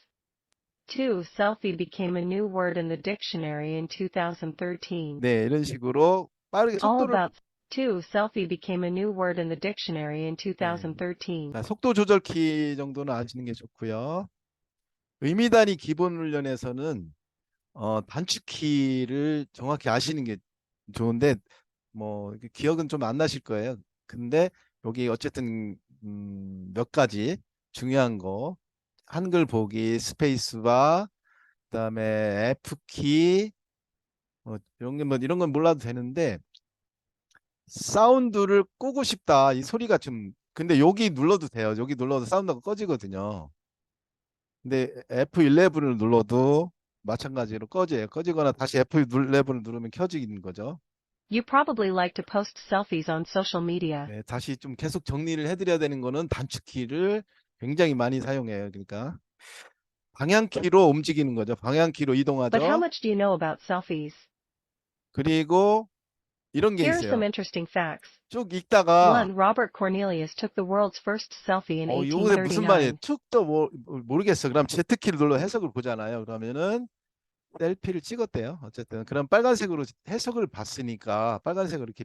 2. Selfie became a new word in the dictionary in 2013. 네, 이런 식으로 빠르게 All 속도를 about 2. Selfie became a new word in the dictionary in 네, 2013. 속도 조절 키 정도는 아시는 게 좋고요. 의미 단위 기본 훈련에서는 단축키를 정확히 아시는 게 좋은데 뭐 기억은 좀 안 나실 거예요. 근데 여기 어쨌든 몇 가지 중요한 거 한글 보기 스페이스바 그다음에 F키 이런 건 몰라도 되는데 사운드를 끄고 싶다. 이 소리가 좀 근데 여기 눌러도 돼요. 여기 눌러도 사운드가 꺼지거든요. 근데 F11을 눌러도 마찬가지로 꺼져요. 꺼지거나 다시 F11을 누르면 켜지는 거죠. You probably like to post selfies on social media. 네, 다시 좀 계속 정리를 해드려야 되는 거는 단축키를 굉장히 많이 사용해요. 그러니까 방향키로 움직이는 거죠. 방향키로 But how 이동하죠. much do you know about selfies? 그리고 이런 게 Here are some 있어요. interesting facts. 쭉 읽다가 1. Robert Cornelius took the world's first selfie in 이게 무슨 말이에요? 1839. 툭도 모르겠어. 그럼 Z키를 눌러 해석을 보잖아요. 그러면은 셀피를 찍었대요. 어쨌든 그럼 빨간색으로 해석을 봤으니까 빨간색으로 이렇게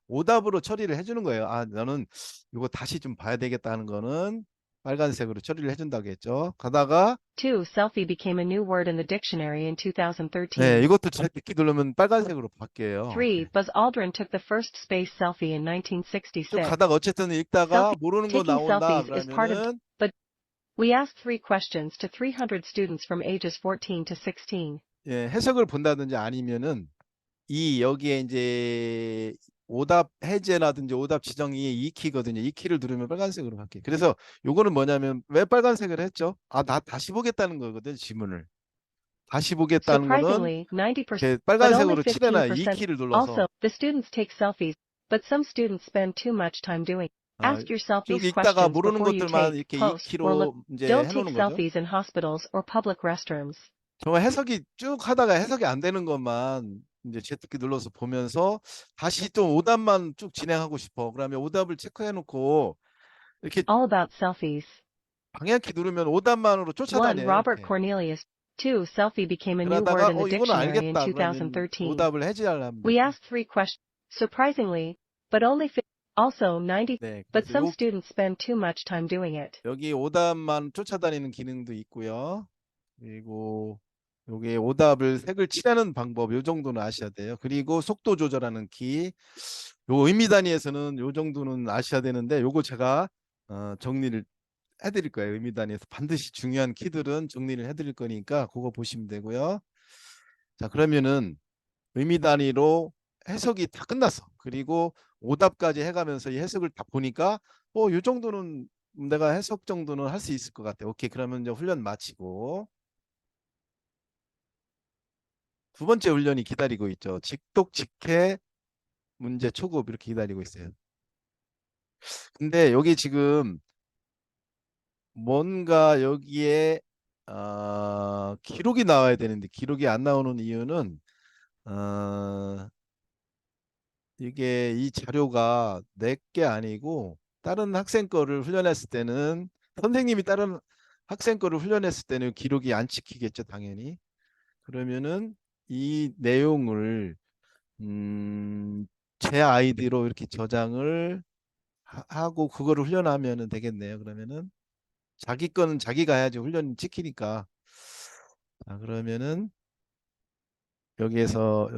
오답으로 처리를 해주는 거예요. 너는 이거 다시 좀 봐야 되겠다 하는 거는 빨간색으로 처리를 해준다고 했죠. 가다가 2. Selfie became a new word in the dictionary in 네, 2013. 이것도 Z키 누르면 빨간색으로 바뀌어요. 3. Buzz Aldrin took the first space selfie in 쭉 1966. 가다가 어쨌든 읽다가 Selfie 모르는 거 taking 나온다 selfies is part of, 그러면은 but we asked 3 questions to 300 students from ages 14 to 16. 해석을 본다든지 아니면은 여기에 이제 오답 해제라든지 오답 지정이 이 키거든요. 이 키를 누르면 빨간색으로 바뀌어요. 그래서 요거는 뭐냐면 왜 빨간색을 했죠? 나 다시 보겠다는 거거든, 지문을. 다시 보겠다는 거는 Surprisingly, 90%, 이렇게 but only 빨간색으로 칠해놔요. 이 15%. 키를 Also, 눌러서. the students take selfies, but some students spend too much time doing. 아, Ask yourself 쭉 these 읽다가 questions 모르는 before you 것들만 take, 이렇게 이 post, or look. 키로 이제 Don't take 해놓는 거죠. selfies in hospitals or public restrooms. 정말 해석이 쭉 하다가 해석이 안 되는 것만 이제 Z키 눌러서 보면서 다시 또 오답만 쭉 진행하고 싶어. 그러면 오답을 체크해 놓고 이렇게 All about selfies. 방향키 누르면 오답만으로 1. 쫓아다녀요. Robert 이렇게. Cornelius. 2. Selfie became a new word 그러다가 in the 이거는 dictionary in 알겠다 그러면 2013. 오답을 해제하려 하면 We 되고. asked 3 questions. Surprisingly, but only also 90. 네, But 그래서 some students spend too much time doing it. 여기 오답만 쫓아다니는 기능도 있고요. 그리고 여기 오답을 색을 칠하는 방법 요 정도는 아셔야 돼요. 그리고 속도 조절하는 키. 요 의미 단위에서는 요 정도는 아셔야 되는데 요거 제가 정리를 해드릴 거예요. 의미 단위에서 반드시 중요한 키들은 정리를 해드릴 거니까 그거 보시면 되고요. 자, 그러면은 의미 단위로 해석이 다 끝났어. 그리고 오답까지 해가면서 이 해석을 다 보니까 이 정도는 내가 해석 정도는 할 수 있을 것 같아. 오케이, 그러면 이제 훈련 마치고 두 번째 훈련이 기다리고 있죠. 직독, 직해, 문제, 초급 이렇게 기다리고 있어요. 근데 여기 지금 뭔가 여기에 기록이 나와야 되는데 기록이 안 나오는 이유는 이게 이 자료가 내 게 아니고 다른 학생 거를 훈련했을 때는 선생님이 다른 학생 거를 훈련했을 때는 기록이 안 찍히겠죠, 당연히. 그러면은 이 내용을 제 아이디로 이렇게 저장을 하고 그거를 훈련하면 되겠네요. 그러면은 자기 거는 자기가 해야지 훈련이 찍히니까. 자, 그러면은 여기에서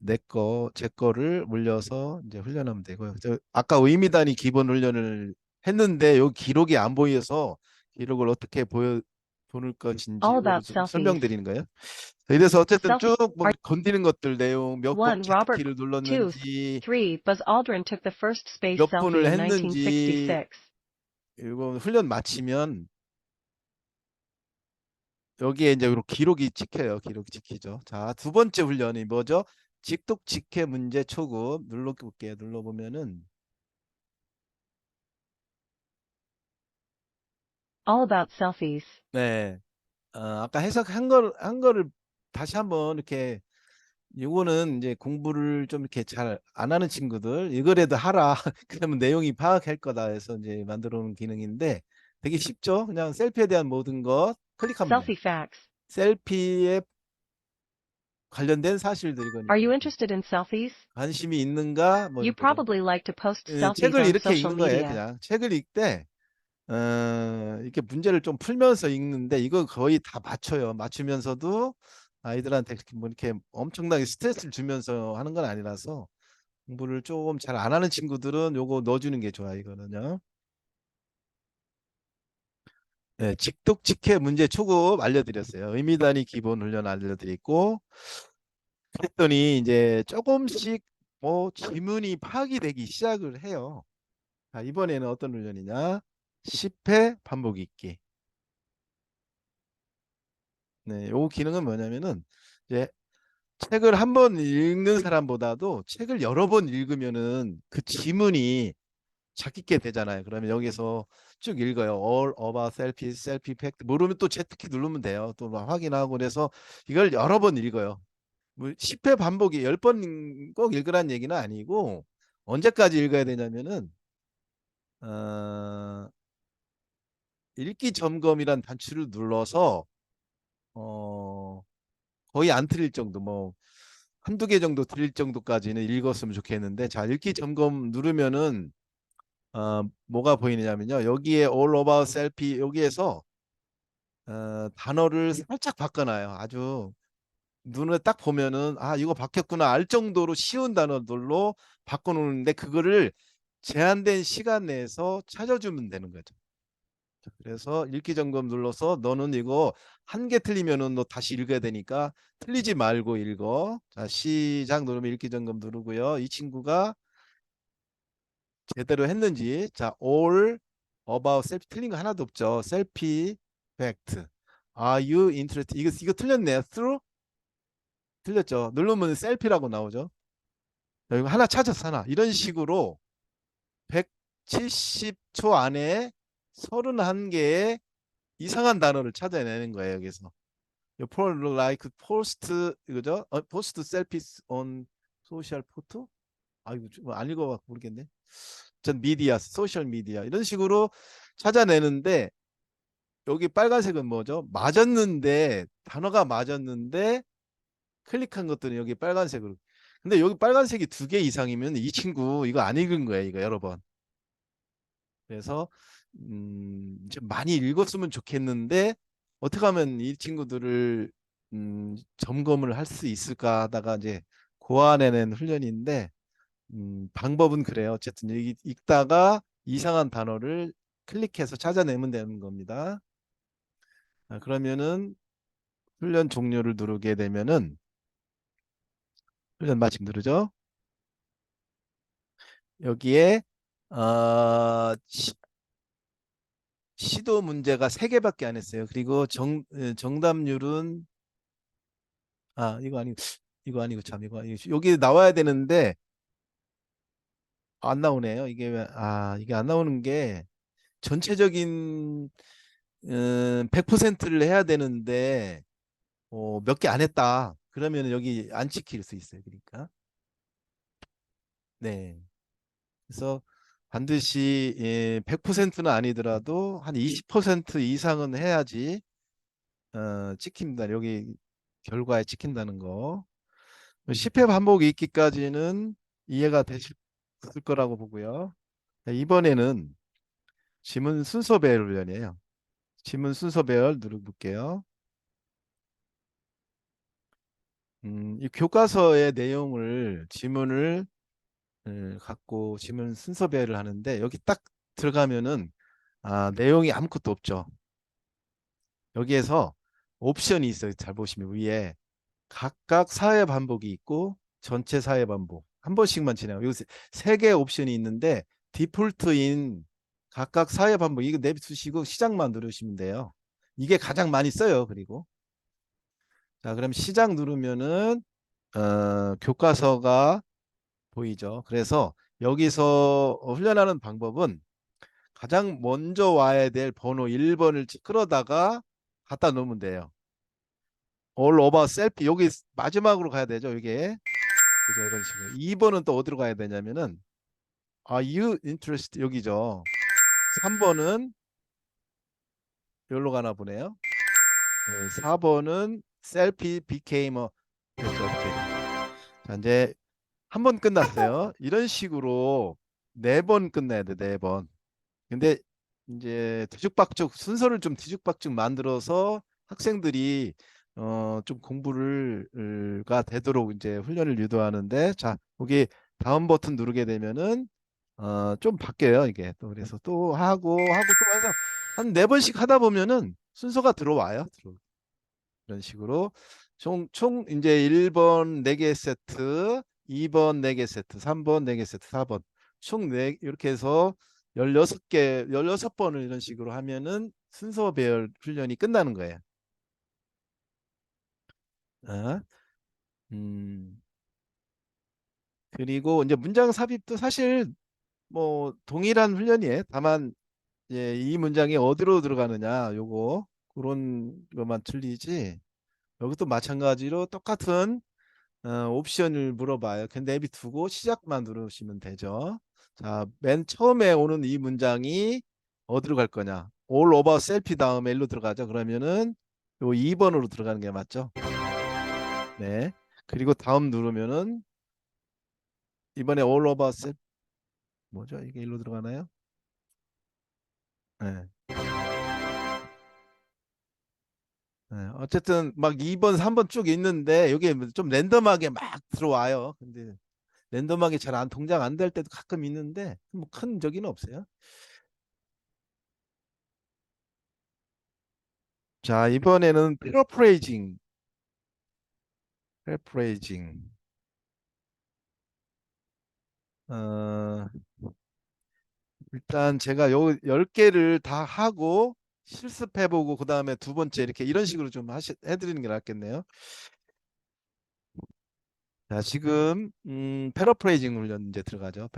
내 거, 제 거를 물려서 이제 훈련하면 되고요. 아까 의미단위 기본 훈련을 했는데 여기 기록이 안 보여서 기록을 어떻게 보낼 것인지 All 이거를 about 좀 selfies. 설명드리는 거예요. 이래서 어쨌든 Selfie. 쭉 뭐 Are 건드리는 것들 내용 몇 번 1. Robert. Z키를 2. 눌렀는지 3. Buzz Aldrin took the first space 몇 selfie 분을 in 했는지 1966. 이거 훈련 마치면 여기에 이제 기록이 찍혀요. 기록이 찍히죠. 자, 두 번째 훈련이 뭐죠? 직독 직해 문제 초급 눌러볼게요. 눌러보면은 All about selfies. 네, 아까 한 거를 다시 한번 이렇게 요거는 이제 공부를 좀 이렇게 잘 안 하는 친구들 이거라도 하라. 그러면 내용이 파악할 거다 해서 이제 만들어 놓은 기능인데 되게 쉽죠. 그냥 셀피에 대한 모든 것 클릭하면 돼요. Selfie facts. 셀피에 관련된 Are you 사실들이거든요. interested in selfies? 관심이 있는가 뭐 You 이런 거죠. probably like to post selfies 책을 on 이렇게 social 읽는 거예요. media. 그냥 책을 읽되 이렇게 문제를 좀 풀면서 읽는데 이거 거의 다 맞춰요. 맞추면서도 아이들한테 뭐 이렇게 엄청나게 스트레스를 주면서 하는 건 아니라서 공부를 조금 잘 안 하는 친구들은 요거 넣어주는 게 좋아요. 이거는요. 네, 직독 직해 문제 초급 알려드렸어요. 의미 단위 기본 훈련 알려드리고 그랬더니 이제 조금씩 뭐 지문이 파악이 되기 시작을 해요. 자, 이번에는 어떤 훈련이냐? 10회 반복 읽기. 네, 요 기능은 뭐냐면은 이제 책을 한 번 읽는 사람보다도 책을 여러 번 읽으면은 그 지문이 잡히게 되잖아요. 그러면 여기서 쭉 읽어요. All about selfie, selfie fact. 모르면 또 Z키 누르면 돼요. 또 막 확인하고 그래서 이걸 여러 번 읽어요. 뭐 10회 반복이 10번 꼭 읽으라는 얘기는 아니고 언제까지 읽어야 되냐면은 어, 읽기 점검이란 단추를 눌러서 어, 거의 안 틀릴 정도 뭐 한두 개 정도 틀릴 정도까지는 읽었으면 좋겠는데 자 읽기 점검 누르면은 뭐가 보이느냐면요 여기에 all about selfie 여기에서 단어를 살짝 바꿔놔요. 아주 눈에 딱 보면은 아 이거 바뀌었구나 알 정도로 쉬운 단어들로 바꿔놓는데 그거를 제한된 시간 내에서 찾아주면 되는 거죠. 그래서 읽기 점검 눌러서 너는 이거 한 개 틀리면은 너 다시 읽어야 되니까 틀리지 말고 읽어. 자, 시작 누르면 읽기 점검 누르고요. 이 친구가 제대로 했는지 자, all about self 틀린 거 하나도 없죠. selfie fact. Are you interested? 이거 틀렸네요. true? 틀렸죠. 누르면 셀피라고 나오죠. 이거 하나 찾았어 하나. 이런 식으로 170초 안에 31개의 이상한 단어를 찾아내는 거예요. 여기서. For like post 이거죠? post selfies on social photo? 아 이거 안 읽어갖고 모르겠네. 전 미디어, 소셜 미디어 이런 식으로 찾아내는데 여기 빨간색은 뭐죠? 맞았는데 단어가 맞았는데 클릭한 것들은 여기 빨간색으로. 근데 여기 빨간색이 2개 이상이면 이 친구 이거 안 읽은 거예요. 이거 여러 번. 그래서 좀 많이 읽었으면 좋겠는데 어떻게 하면 이 친구들을 점검을 할 수 있을까 하다가 이제 고안해낸 훈련인데 방법은 그래요. 어쨌든 읽다가 이상한 단어를 클릭해서 찾아내면 되는 겁니다. 그러면은 훈련 종료를 누르게 되면은 훈련 마침 누르죠. 여기에 시도 문제가 3개밖에 안 했어요. 그리고 정답률은 여기 나와야 되는데 안 나오네요. 이게 안 나오는 게 전체적인 100%를 해야 되는데 몇 개 안 했다. 그러면 여기 안 찍힐 수 있어요. 그러니까. 네. 그래서 반드시 100%는 아니더라도 한 20% 이상은 해야지 찍힌다. 여기 결과에 찍힌다는 거. 10회 반복 읽기까지는 이해가 되실 거라고 보고요. 이번에는 지문 순서 배열 훈련이에요. 지문 순서 배열 누르볼게요. 이 교과서의 내용을 지문을 갖고 지문 순서 배열을 하는데 여기 딱 들어가면은 내용이 아무것도 없죠. 여기에서 옵션이 있어요. 잘 보시면 위에 각각 사회 반복이 있고 전체 사회 반복 한 번씩만 진행해요. 여기 3개 옵션이 있는데 디폴트인 각각 사회 반복 이거 내비두시고 시작만 누르시면 돼요. 이게 가장 많이 써요. 그리고 자 그럼 시작 누르면은 교과서가 보이죠. 그래서 여기서 훈련하는 방법은 가장 먼저 와야 될 번호 1번을 끌어다가 갖다 놓으면 돼요. all over self 여기 마지막으로 가야 되죠. 이게 그죠 이런 식으로. 2번은 또 어디로 가야 되냐면은 you interest 여기죠. 3번은 여기로 가나 보네요. 네, 4번은 self became a 그렇죠, 이렇게. 자 이제 한 번 끝났어요. 이런 식으로 4번 끝내야 돼. 4번. 근데 이제 뒤죽박죽 순서를 좀 뒤죽박죽 만들어서 학생들이 좀 공부를가 되도록 이제 훈련을 유도하는데 자 여기 다음 버튼 누르게 되면은 좀 바뀌어요 이게 또 그래서 또 하고 또 해서 한 4번씩 하다 보면은 순서가 들어와요. 이런 식으로 총 이제 1번 4개 세트, 2번 4개 세트, 3번 4개 세트, 4번 총 이렇게 해서 16개, 16번을 이런 식으로 하면은 순서 배열 훈련이 끝나는 거예요. 어? 음, 그리고 이제 문장 삽입도 사실 뭐 동일한 훈련이에요. 다만 이 문장이 어디로 들어가느냐 요거 그런 것만 틀리지 여기도 마찬가지로 똑같은 옵션을 물어봐요. 근데 내비두고 시작만 누르시면 되죠. 자, 맨 처음에 오는 이 문장이 어디로 갈 거냐? all over self 다음에 일로 들어가죠. 그러면은 요 2번으로 들어가는 게 맞죠? 네. 그리고 다음 누르면은 이번에 all over self 뭐죠? 이게 일로 들어가나요? 네. 네. 어쨌든 막 2번, 3번 쭉 있는데 여기 좀 랜덤하게 막 들어와요. 근데 랜덤하게 잘 안 동작 안 될 때도 가끔 있는데 뭐 큰 적은 없어요. 자, 이번에는 패러프레이징. 어, 일단 제가 요 10개를 다 하고 실습해보고 그 다음에 2번째 이렇게 이런 식으로 좀 해드리는 게 낫겠네요. 자, 지금 패러프레이징 훈련 이제 들어가죠.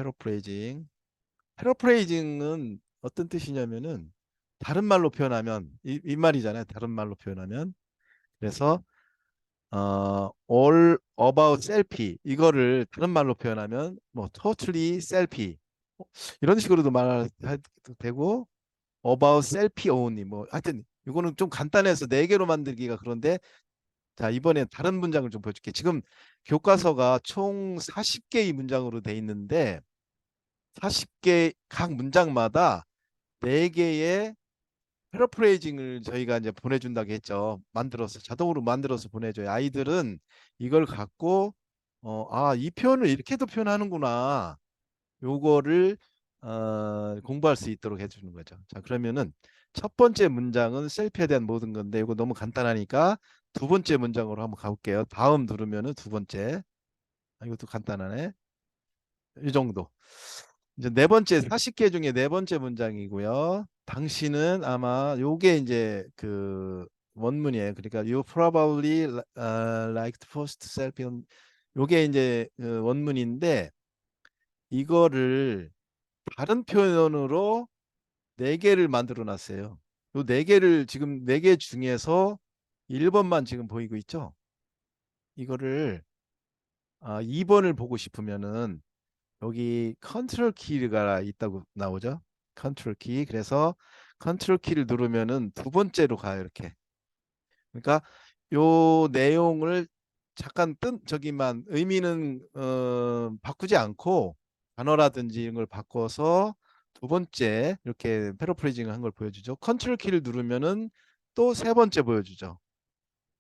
패러프레이징은 어떤 뜻이냐면은 다른 말로 표현하면 이 말이잖아요. 다른 말로 표현하면 그래서 all about selfie 이거를 다른 말로 표현하면 뭐 totally selfie 이런 식으로도 말해도 되고 about selfie only 뭐 하여튼 이거는 좀 간단해서 4개로 만들기가 그런데 자, 이번에 다른 문장을 좀 보여줄게. 지금 교과서가 총 40개의 문장으로 돼 있는데 40개 각 문장마다 4개의 패러프레이징을 저희가 이제 보내준다고 했죠. 만들어서 자동으로 만들어서 보내줘요. 아이들은 이걸 갖고 이 표현을 이렇게도 표현하는구나. 요거를 공부할 수 있도록 해주는 거죠. 자, 그러면은 첫 번째 문장은 셀프에 대한 모든 건데 이거 너무 간단하니까 두 번째 문장으로 한번 가볼게요. 다음 누르면은 두 번째. 이것도 간단하네. 이 정도. 이제 네 번째 40개 중에 네 번째 문장이고요. 당신은 아마 요게 이제 그 원문이에요. 그러니까 you probably liked post selfie. 요게 이제 원문인데 이거를 다른 표현으로 네 개를 만들어 놨어요. 요 네 개를 지금 네 개 중에서 1번만 지금 보이고 있죠? 이거를 2번을 보고 싶으면은 여기 컨트롤 키가 있다고 나오죠. 컨트롤 키. 그래서 컨트롤 키를 누르면은 두 번째로 가요. 이렇게. 그러니까 요 내용을 잠깐 저기만 의미는 바꾸지 않고 단어라든지 이런 걸 바꿔서 두 번째 이렇게 패러프레이징을 한 걸 보여주죠. 컨트롤 키를 누르면은 또 세 번째 보여주죠.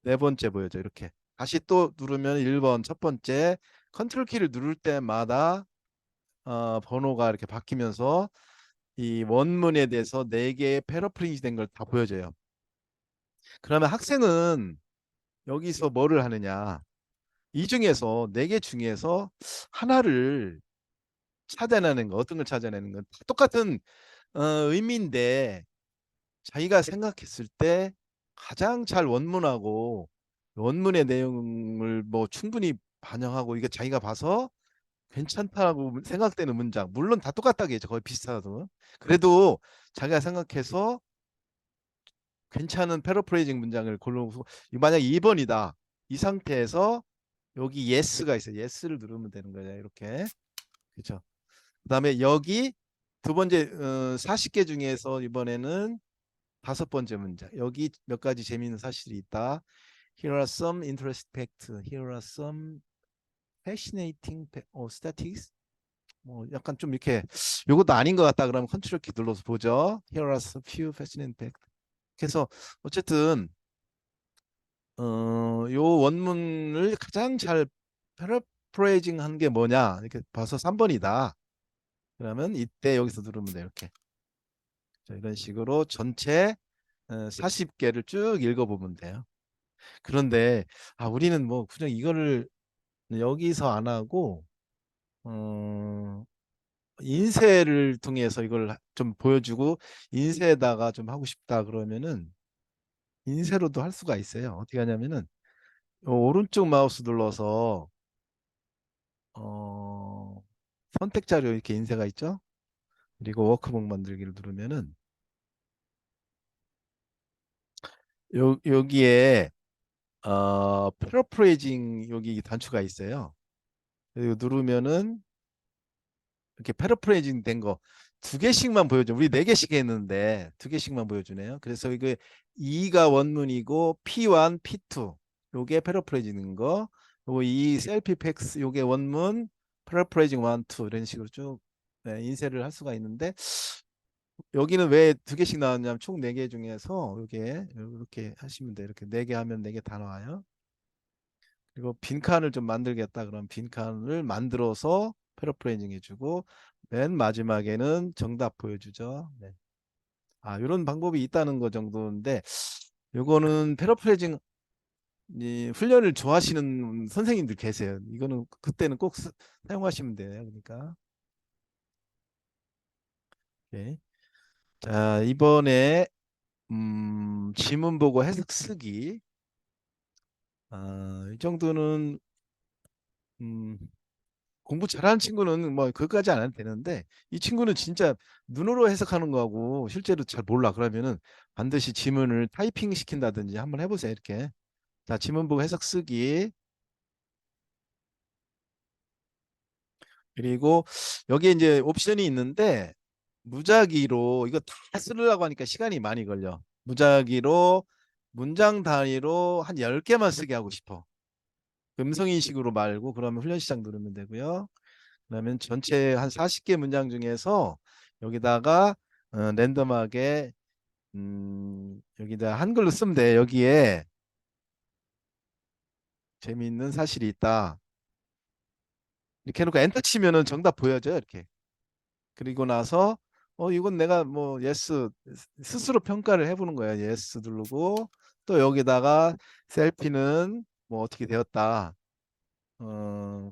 네 번째 보여줘. 이렇게. 다시 또 누르면 1번 첫 번째 컨트롤 키를 누를 때마다 번호가 이렇게 바뀌면서 이 원문에 대해서 4개의 패러프레이즈 된 걸 다 보여줘요. 그러면 학생은 여기서 뭐를 하느냐? 이 중에서 4개 중에서 하나를 찾아내는 거, 어떤 걸 찾아내는 건 똑같은 의미인데 자기가 생각했을 때 가장 잘 원문하고 원문의 내용을 뭐 충분히 반영하고 이게 자기가 봐서 괜찮다고 생각되는 문장 물론 다 똑같다겠죠. 거의 비슷하도 그래도 자기가 생각해서 괜찮은 패러프레이징 문장을 골라서 만약 2번이다 이 상태에서 여기 yes가 있어요. yes를 누르면 되는 거예요. 이렇게 그렇죠. 그다음에 여기 두 번째 40개 중에서 이번에는 다섯 번째 문장 여기 몇 가지 재미있는 사실이 있다. Here are some interesting facts. Here are some fascinating statistics. 뭐 약간 좀 이렇게 요것도 아닌 것 같다 그러면 컨트롤 키 눌러서 보죠. Here are a few fascinating facts. 그래서 어쨌든 요 원문을 가장 잘 패러프레이징 한 게 뭐냐 이렇게 봐서 3번이다. 그러면 이때 여기서 누르면 돼요. 이렇게. 자, 이런 식으로 전체 40개를 쭉 읽어보면 돼요. 그런데 우리는 뭐 그냥 이거를 여기서 안 하고 인쇄를 통해서 이걸 좀 보여주고 인쇄에다가 좀 하고 싶다 그러면은 인쇄로도 할 수가 있어요. 어떻게 하냐면은 오른쪽 마우스 눌러서 어, 선택 자료 이렇게 인쇄가 있죠. 그리고 워크북 만들기를 누르면은 여기에 패러프레이징 여기 단추가 있어요. 그리고 누르면은 이렇게 패러프레이징 된 거 두 개씩만 보여줘. 우리 네 개씩 했는데 두 개씩만 보여주네요. 그래서 이게 2가 원문이고 P1, P2 요게 패러프레이징인 거. 요거 이 셀피 팩스 요게 원문 패러프레이징 1, 2 이런 식으로 쭉 인쇄를 할 수가 있는데 여기는 왜 두 개씩 나왔냐면 총 네 개 중에서 요게 이렇게 하시면 돼요. 이렇게 네 개 하면 네 개 다 나와요. 그리고 빈칸을 좀 만들겠다 그러면 빈칸을 만들어서 패러프레이징 해주고 맨 마지막에는 정답 보여주죠. 네. 이런 방법이 있다는 거 정도인데 요거는 패러프레이징 훈련을 좋아하시는 선생님들 계세요. 이거는 그때는 꼭 사용하시면 돼요. 그러니까 오케이. 자, 이번에 지문 보고 해석 쓰기 이 정도는 음, 공부 잘하는 친구는 뭐 그것까지 안 해도 되는데 이 친구는 진짜 눈으로 해석하는 거하고 실제로 잘 몰라. 그러면은 반드시 지문을 타이핑 시킨다든지 한번 해보세요. 이렇게. 자, 지문 보고 해석 쓰기. 그리고 여기에 이제 옵션이 있는데 무작위로 이거 다 쓰려고 하니까 시간이 많이 걸려. 무작위로 문장 단위로 한 10개만 쓰게 하고 싶어. 음성인식으로 말고 그러면 훈련 시작 누르면 되고요. 그러면 전체 한 40개 문장 중에서 여기다가 랜덤하게 여기다 한글로 쓰면 돼. 여기에 재미있는 사실이 있다. 이렇게 해놓고 엔터 치면은 정답 보여져요. 이렇게. 그리고 나서 이건 내가 뭐 예스 스스로 평가를 해보는 거야. 예스 누르고 또 여기다가 셀피는 뭐 어떻게 되었다. 어,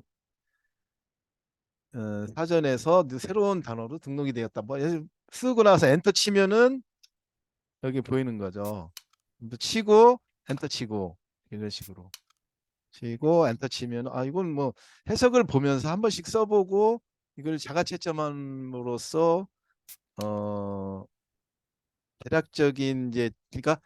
사전에서 새로운 단어로 등록이 되었다. 뭐 쓰고 나서 엔터 치면은 여기 보이는 거죠. 엔터 치고 엔터 치고 이런 식으로 치고 엔터 치면 이건 뭐 해석을 보면서 한 번씩 써보고 이걸 자가 채점함으로써 어 대략적인 이제 그러니까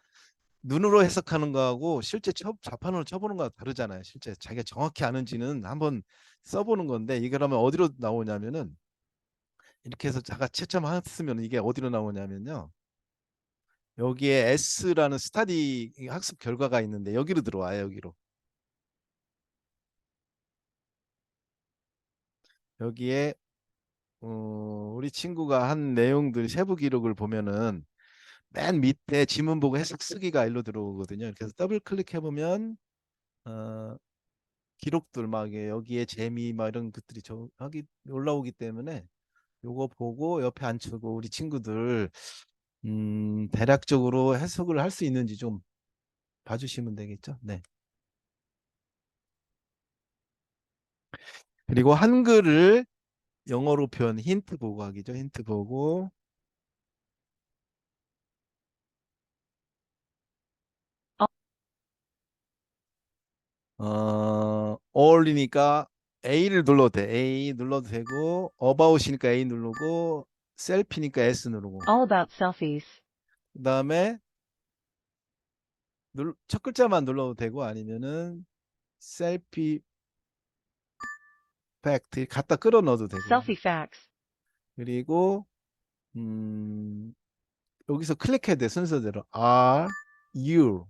눈으로 해석하는 거하고 실제 자판으로 쳐보는 거하고 다르잖아요. 실제 자기가 정확히 아는지는 한번 써보는 건데 이게 그러면 어디로 나오냐면은 이렇게 해서 자가 채점했으면 이게 어디로 나오냐면요. 여기에 S라는 스터디 학습 결과가 있는데 여기로 들어와요. 여기로. 여기에 우리 친구가 한 내용들 세부 기록을 보면은 맨 밑에 지문 보고 해석 쓰기가 일로 들어오거든요. 그래서 더블 클릭해 보면 어, 기록들 막 여기에 재미 막 이런 것들이 저기 올라오기 때문에 요거 보고 옆에 앉히고 우리 친구들 대략적으로 해석을 할 수 있는지 좀 봐주시면 되겠죠. 네. 그리고 한글을 영어로 표현 힌트 보고 하기죠. 힌트 보고 어울리니까 A를 눌러도 돼. A 눌러도 되고 about이니까 A 누르고 셀피니까 S 누르고 All about selfies. 그다음에 첫 글자만 눌러도 되고 아니면은 셀피 팩트 갖다 끌어 넣어도 되고요. Selfie facts. 그리고 여기서 클릭해야 돼. 순서대로 Are you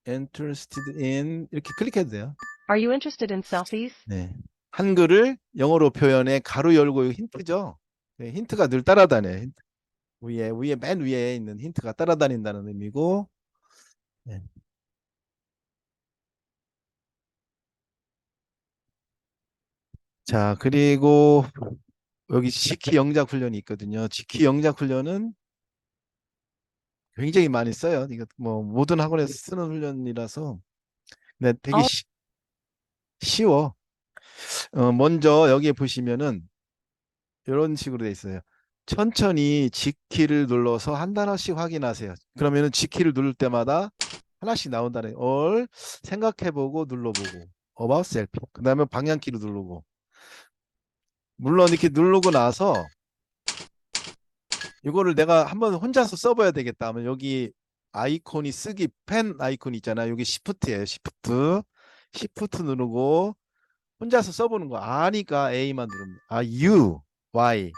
interested in 이렇게 클릭해도 돼요. Are you interested in selfies? 네. 한글을 영어로 표현해 가로 열고 이거 힌트죠. 네, 힌트가 늘 따라다녀요. 힌트. 위에 맨 위에 있는 힌트가 따라다닌다는 의미고. 네. 자, 그리고 여기 지키 영작 훈련이 있거든요. 지키 영작 훈련은 굉장히 많이 써요. 이거 뭐 모든 학원에서 쓰는 훈련이라서 네, 되게 All 쉬워. 먼저 여기에 보시면은 이런 식으로 돼 있어요. 천천히 G키를 눌러서 한 단어씩 확인하세요. 그러면은 G키를 누를 때마다 하나씩 나온다는 all 생각해보고 눌러보고 about self 그 다음에 방향키를 누르고 물론 이렇게 누르고 나서 이거를 내가 한번 혼자서 써봐야 되겠다 하면 여기 아이콘이 쓰기 펜 아이콘 있잖아요. 여기 시프트예요. 시프트 누르고 혼자서 써보는 거 아니까 A만 누르면 you Y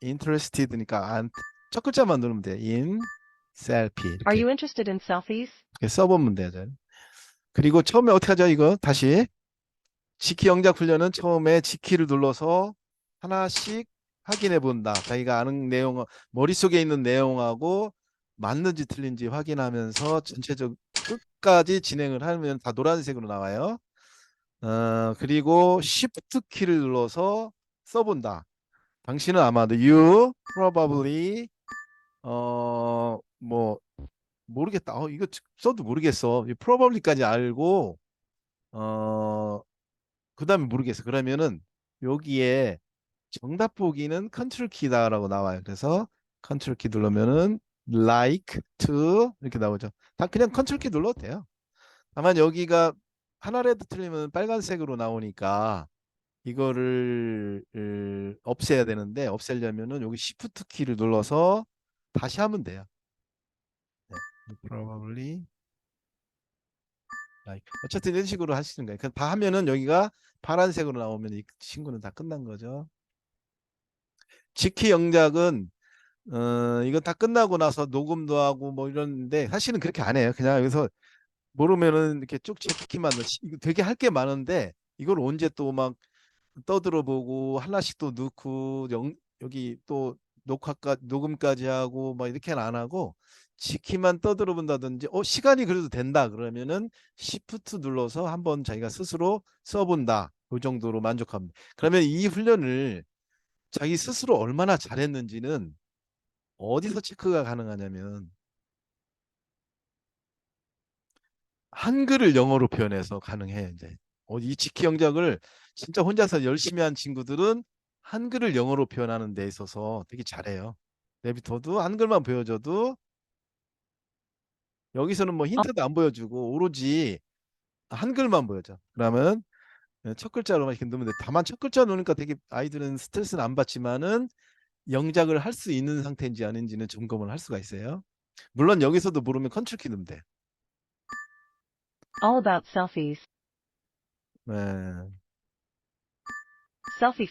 interested니까 첫 글자만 누르면 돼. in selfie Are 이렇게 you interested in selfies? 써보면 되죠. 그리고 처음에 어떻게 하죠? 이거 다시 지키 영작 훈련은 처음에 지키를 눌러서 하나씩 확인해 본다. 자기가 아는 내용, 머릿속에 있는 내용하고 맞는지 틀린지 확인하면서 전체적 끝까지 진행을 하면 다 노란색으로 나와요. 그리고 Shift 키를 눌러서 써본다. 당신은 아마도 you probably 뭐 모르겠다. 이거 써도 모르겠어. 이 probably까지 알고 그다음에 모르겠어. 그러면은 여기에 정답 보기는 컨트롤 키다라고 나와요. 그래서 컨트롤 키 누르면은 like to 이렇게 나오죠. 다 그냥 컨트롤 키 눌러도 돼요. 다만 여기가 하나라도 틀리면 빨간색으로 나오니까 이거를 없애야 되는데 없애려면은 여기 Shift 키를 눌러서 다시 하면 돼요. 네. probably like. 어쨌든 이런 식으로 하시는 거예요. 다 하면은 여기가 파란색으로 나오면 이 친구는 다 끝난 거죠. 지키 영작은 이거 다 끝나고 나서 녹음도 하고 뭐 이러는데 사실은 그렇게 안 해요. 그냥 여기서 모르면은 이렇게 쭉 체크키만 넣지. 이거 되게 할 게 많은데 이걸 언제 또 막 떠들어 보고 하나씩 또 넣고 여기 또 녹음까지 하고 막 이렇게는 안 하고 지키만 떠들어 본다든지 시간이 그래도 된다 그러면은 시프트 눌러서 한번 자기가 스스로 써본다. 그 정도로 만족합니다. 그러면 이 훈련을 자기 스스로 얼마나 잘했는지는 어디서 체크가 가능하냐면 한글을 영어로 표현해서 가능해. 이제 이 지키 영작을 진짜 혼자서 열심히 한 친구들은 한글을 영어로 표현하는 데 있어서 되게 잘해요. 내비터도 한글만 보여줘도 여기서는 뭐 힌트도 안 보여주고 오로지 한글만 보여줘. 그러면 첫 글자로만 이렇게 넣으면 돼. 다만 첫 글자 넣으니까 되게 아이들은 스트레스는 안 받지만은 영작을 할 수 있는 상태인지 아닌지는 점검을 할 수가 있어요. 물론 여기서도 모르면 컨트롤 키 넣으면 돼. All about selfies. 네. Selfie.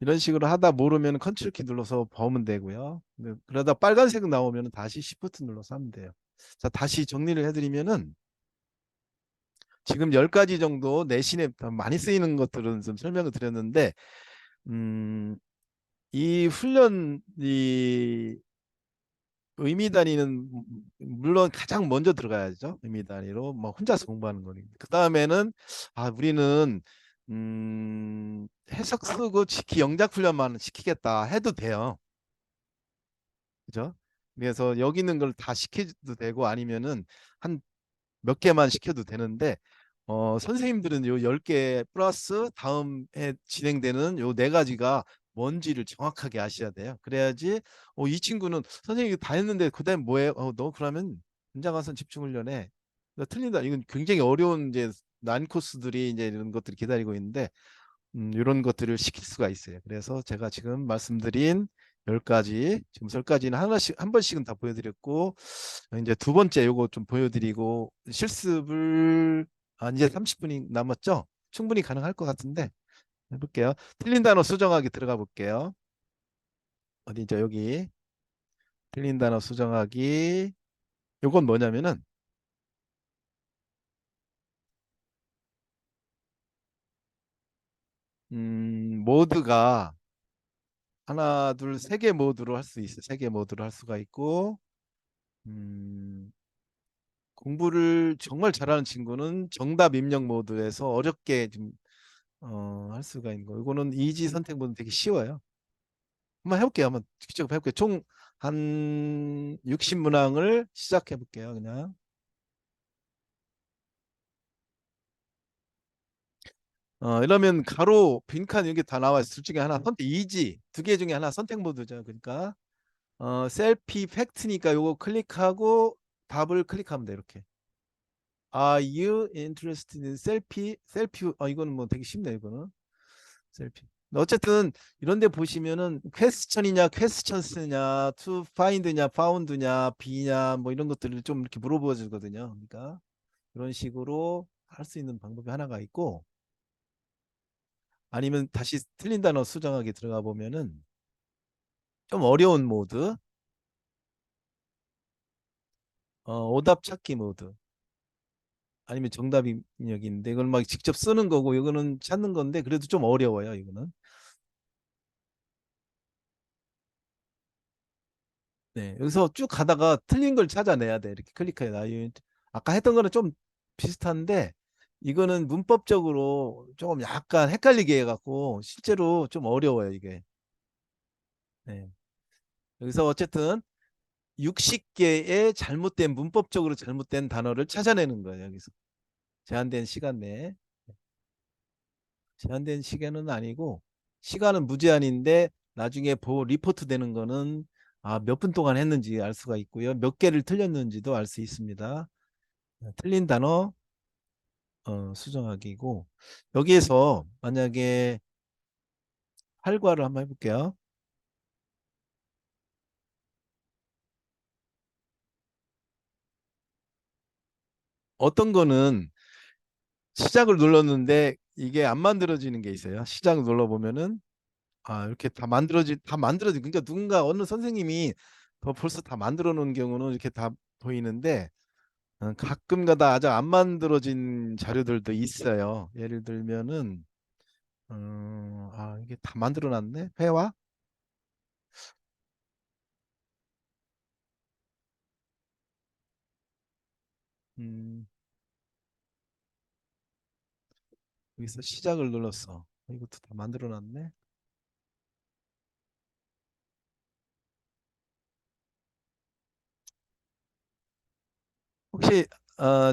이런 식으로 하다 모르면 컨트롤 키 눌러서 보면 되고요. 그러다 빨간색 나오면 다시 시프트 눌러서 하면 돼요. 자, 다시 정리를 해드리면은 지금 10가지 정도 내신에 많이 쓰이는 것들은 좀 설명을 드렸는데 이 훈련이 의미 단위는 물론 가장 먼저 들어가야죠. 의미 단위로 뭐 혼자서 공부하는 거니까. 그 다음에는 우리는 해석 쓰고 지키 영작 훈련만 시키겠다 해도 돼요. 그죠? 그래서 여기 있는 걸 다 시켜도 되고 아니면은 한 몇 개만 시켜도 되는데 선생님들은 요 10개 플러스 다음에 진행되는 요 4가지가 뭔지를 정확하게 아셔야 돼요. 그래야지 이 친구는 선생님이 다 했는데 그다음 뭐해? 너 그러면 현장가선 집중훈련해. 너 틀린다. 이건 굉장히 어려운 이제 난 코스들이 이제 이런 것들이 기다리고 있는데 이런 것들을 시킬 수가 있어요. 그래서 제가 지금 말씀드린 10가지, 지금 10가지는 하나씩 한 번씩은 다 보여드렸고 이제 두 번째 요거 좀 보여드리고 실습을 이제 30분이 남았죠? 충분히 가능할 것 같은데 해볼게요. 틀린 단어 수정하기 들어가 볼게요. 어디죠? 여기 틀린 단어 수정하기. 요건 뭐냐면은 모드가 하나, 둘, 세 개 모드로 할 수 있어요. 세 개 모드로 할 수가 있고 음, 공부를 정말 잘하는 친구는 정답 입력 모드에서 어렵게 좀 할 수가 있는 거. 이거는 이지 선택 모드 되게 쉬워요. 한번 해볼게요. 한번 직접 해볼게요. 총 한 60문항을 시작해 볼게요. 그냥 이러면 가로 빈칸 이게 다 나와 있을 중에 하나 선택 이지 두 개 중에 하나 선택 모드죠. 그러니까 셀피 팩트니까 요거 클릭하고 답을 클릭하면 돼. 이렇게 Are you interested in 셀피 이거는 뭐 되게 쉽네. 이거는 셀피. 어쨌든 이런 데 보시면은 퀘스천이냐 퀘스천스냐 to find냐 found냐 B냐 뭐 이런 것들을 좀 이렇게 물어보아 주거든요. 그러니까 이런 식으로 할 수 있는 방법이 하나가 있고 아니면 다시 틀린 단어 수정하기 들어가 보면은 좀 어려운 모드 오답 찾기 모드 아니면 정답 입력인데 이걸 막 직접 쓰는 거고 이거는 찾는 건데 그래도 좀 어려워요. 이거는 네, 여기서 쭉 가다가 틀린 걸 찾아내야 돼. 이렇게 클릭해야 돼. 아까 했던 거는 좀 비슷한데 이거는 문법적으로 조금 약간 헷갈리게 해갖고 실제로 좀 어려워요, 이게. 네. 여기서 어쨌든 60개의 잘못된 문법적으로 잘못된 단어를 찾아내는 거예요, 여기서. 제한된 시간 내에. 제한된 시간은 아니고 시간은 무제한인데 나중에 리포트 되는 거는 몇 분 동안 했는지 알 수가 있고요. 몇 개를 틀렸는지도 알 수 있습니다. 틀린 단어 수정하기고 여기에서 만약에 활과를 한번 해볼게요. 어떤 거는 시작을 눌렀는데 이게 안 만들어지는 게 있어요. 시작을 눌러보면은 이렇게 다 만들어진, 그러니까 누군가 어느 선생님이 벌써 다 만들어 놓은 경우는 이렇게 다 보이는데, 가끔가다 아직 안 만들어진 자료들도 있어요. 예를 들면은, 이게 다 만들어 놨네. 회화? 음, 여기서 시작을 눌렀어. 이것도 다 만들어 놨네. 혹시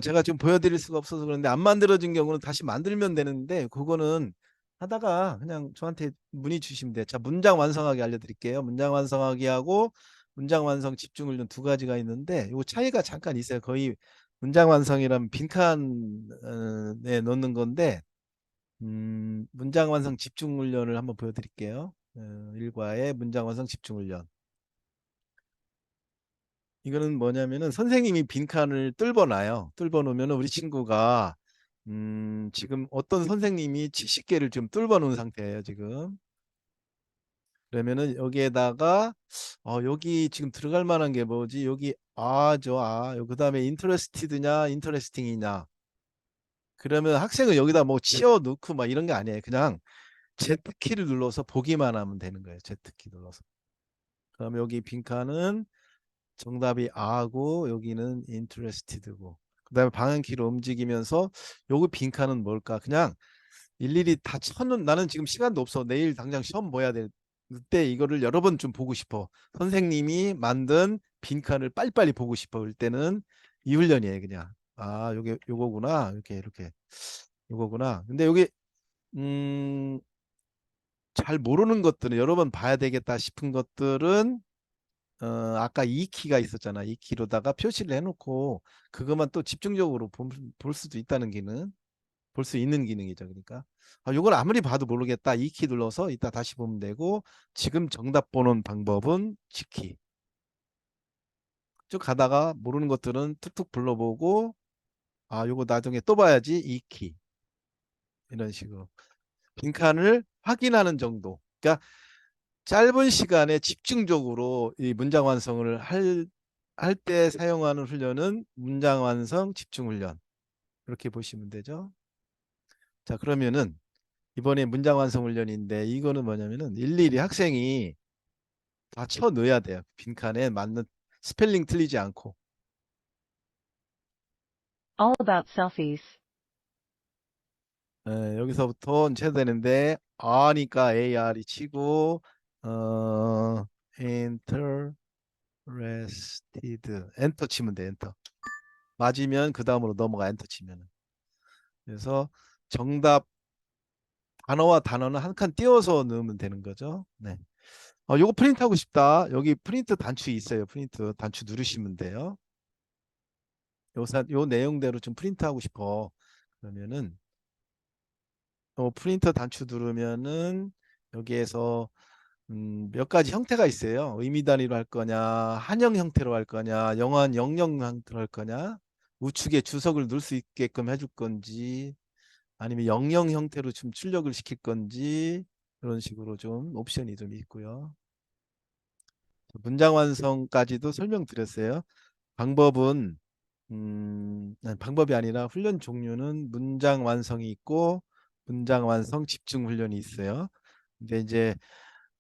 제가 좀 보여드릴 수가 없어서 그런데 안 만들어진 경우는 다시 만들면 되는데, 그거는 하다가 그냥 저한테 문의 주시면 돼요. 자, 문장 완성하기 알려드릴게요. 문장 완성하기 하고 문장 완성 집중 훈련 두 가지가 있는데, 요 차이가 잠깐 있어요. 거의 문장 완성이라면 빈칸에 넣는 건데, 문장 완성 집중 훈련을 한번 보여드릴게요. 일과의 문장 완성 집중 훈련. 이거는 뭐냐면은 선생님이 빈칸을 뚫어 놔요. 뚫어 놓으면 우리 친구가 지금 어떤 선생님이 70개를 좀 뚫어 놓은 상태예요, 지금. 그러면은 여기에다가 여기 지금 들어갈 만한 게 뭐지? 여기 그다음에 인터레스티드냐, 인터레스팅이냐. 그러면 학생은 여기다 뭐 치워 넣고 막 이런 게 아니에요. 그냥 Z키를 눌러서 보기만 하면 되는 거예요. Z키 눌러서. 그럼 여기 빈칸은 정답이 R고 여기는 interested고, 그다음에 방향키로 움직이면서 요거 빈칸은 뭘까? 그냥 일일이 다 쳐는, 나는 지금 시간도 없어. 내일 당장 시험 봐야 돼. 그때 이거를 여러 번 좀 보고 싶어. 선생님이 만든 빈칸을 빨리빨리 보고 싶어. 그럴 때는 이 훈련이에요. 그냥 요게 요거구나. 이렇게 요거구나. 근데 여기 음, 잘 모르는 것들은, 여러 번 봐야 되겠다 싶은 것들은 아까 이 키가 있었잖아. 이 키로다가 표시를 해놓고 그것만 또 집중적으로 볼 수도 있다는 기능, 볼 수 있는 기능이죠. 그러니까 이걸 아무리 봐도 모르겠다. 이 키 눌러서 이따 다시 보면 되고, 지금 정답 보는 방법은 G키. 쭉 가다가 모르는 것들은 툭툭 불러보고, 요거 나중에 또 봐야지, 이 키. 이런 식으로 빈칸을 확인하는 정도. 그러니까 짧은 시간에 집중적으로 이 문장 완성을 할 때 사용하는 훈련은 문장 완성 집중 훈련. 이렇게 보시면 되죠. 자, 그러면은 이번에 문장 완성 훈련인데, 이거는 뭐냐면은 일일이 학생이 다 쳐 넣어야 돼요. 빈칸에 맞는 스펠링 틀리지 않고. All about selfies. 여기서부터 쳐야 되는데, R니까 AR이 치고, interested, 엔터 치면 돼, 엔터. 맞으면 그 다음으로 넘어가, 엔터 치면은. 그래서 정답 단어와 단어는 한 칸 띄워서 넣으면 되는 거죠. 네. 요거 프린트 하고 싶다. 여기 프린트 단추 있어요. 프린트 단추 누르시면 돼요. 요 내용대로 좀 프린트 하고 싶어. 그러면은 프린터 단추 누르면은 여기에서 몇 가지 형태가 있어요. 의미 단위로 할 거냐, 한영 형태로 할 거냐, 영한 영영 형태로 할 거냐, 우측에 주석을 넣을 수 있게끔 해줄 건지, 아니면 영영 형태로 좀 출력을 시킬 건지, 그런 식으로 좀 옵션이 좀 있고요. 문장 완성까지도 설명드렸어요. 방법은 방법이 아니라 훈련 종류는 문장 완성이 있고 문장 완성 집중 훈련이 있어요. 근데 이제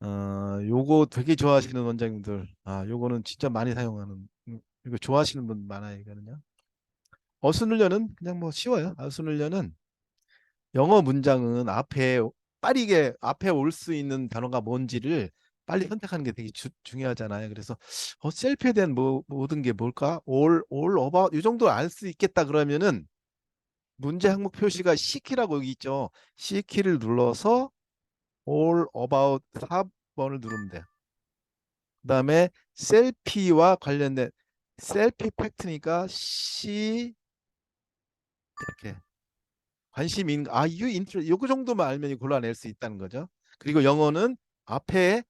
요거 되게 좋아하시는 원장님들, 요거는 진짜 많이 사용하는, 이거 좋아하시는 분 많아요. 이거는요. 어순 훈련은 그냥 뭐 쉬워요. 어순 훈련은 영어 문장은 빠르게 앞에 올 수 있는 단어가 뭔지를 빨리 선택하는 게 되게 중요하잖아요. 그래서 셀프에 대한 모든 게 뭘까? all about 이 정도 알 수 있겠다 그러면은 문제 항목 표시가 C키라고 여기 있죠. C키를 눌러서 all about 4번을 누르면 돼요. 그다음에 셀피와 관련된 셀피 팩트니까 C, 이렇게 관심 있는 you interest, 요거 정도만 알면 골라낼 수 있다는 거죠. 그리고 영어는 앞에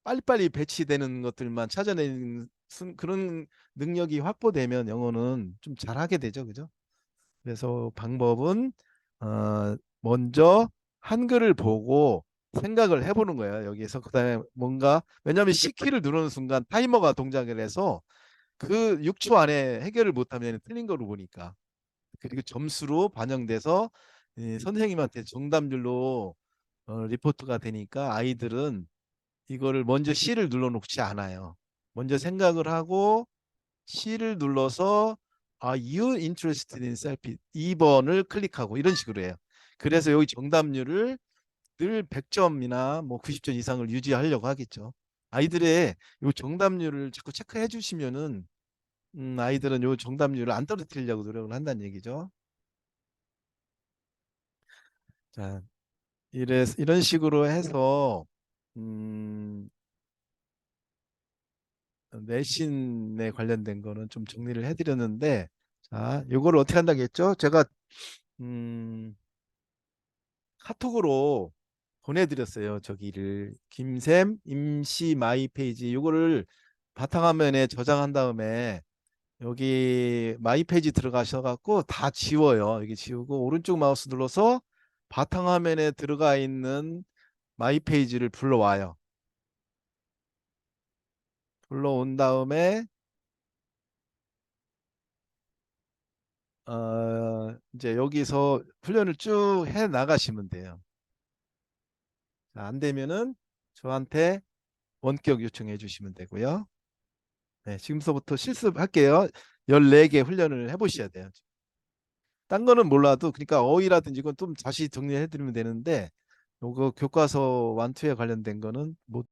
빨리빨리 배치되는 것들만 찾아내는 그런 능력이 확보되면 영어는 좀 잘하게 되죠. 그죠? 그래서 방법은 먼저 한글을 보고 생각을 해보는 거예요. 여기에서 그다음에 뭔가 왜냐하면 C키를 누르는 순간 타이머가 동작을 해서 그 6초 안에 해결을 못하면 틀린 거로 보니까 그리고 점수로 반영돼서 선생님한테 정답률로 리포트가 되니까 아이들은 이거를 먼저 C를 눌러놓지 않아요. 먼저 생각을 하고 C를 눌러서 you interested in selfie 2번을 클릭하고 이런 식으로 해요. 그래서 여기 정답률을 늘 100점이나 뭐 90점 이상을 유지하려고 하겠죠. 아이들의 요 정답률을 자꾸 체크해 주시면은 아이들은 요 정답률을 안 떨어뜨리려고 노력을 한다는 얘기죠. 자, 이런 식으로 해서 음, 내신에 관련된 거는 좀 정리를 해드렸는데, 자, 요거를 어떻게 한다겠죠? 제가 음, 카톡으로 보내드렸어요. 저기를 김샘 임시 마이 페이지 요거를 바탕화면에 저장한 다음에 여기 마이 페이지 들어가셔갖고 다 지워요. 여기 지우고 오른쪽 마우스 눌러서 바탕화면에 들어가 있는 마이 페이지를 불러와요. 불러온 다음에 이제 여기서 훈련을 쭉 해 나가시면 돼요. 자, 안 되면은 저한테 원격 요청해 주시면 되고요. 네, 지금서부터 실습할게요. 14개 훈련을 해보셔야 돼요. 딴 거는 몰라도 그러니까 어휘라든지 이건 좀 다시 정리해 드리면 되는데 요거 교과서 완투에 관련된 거는 못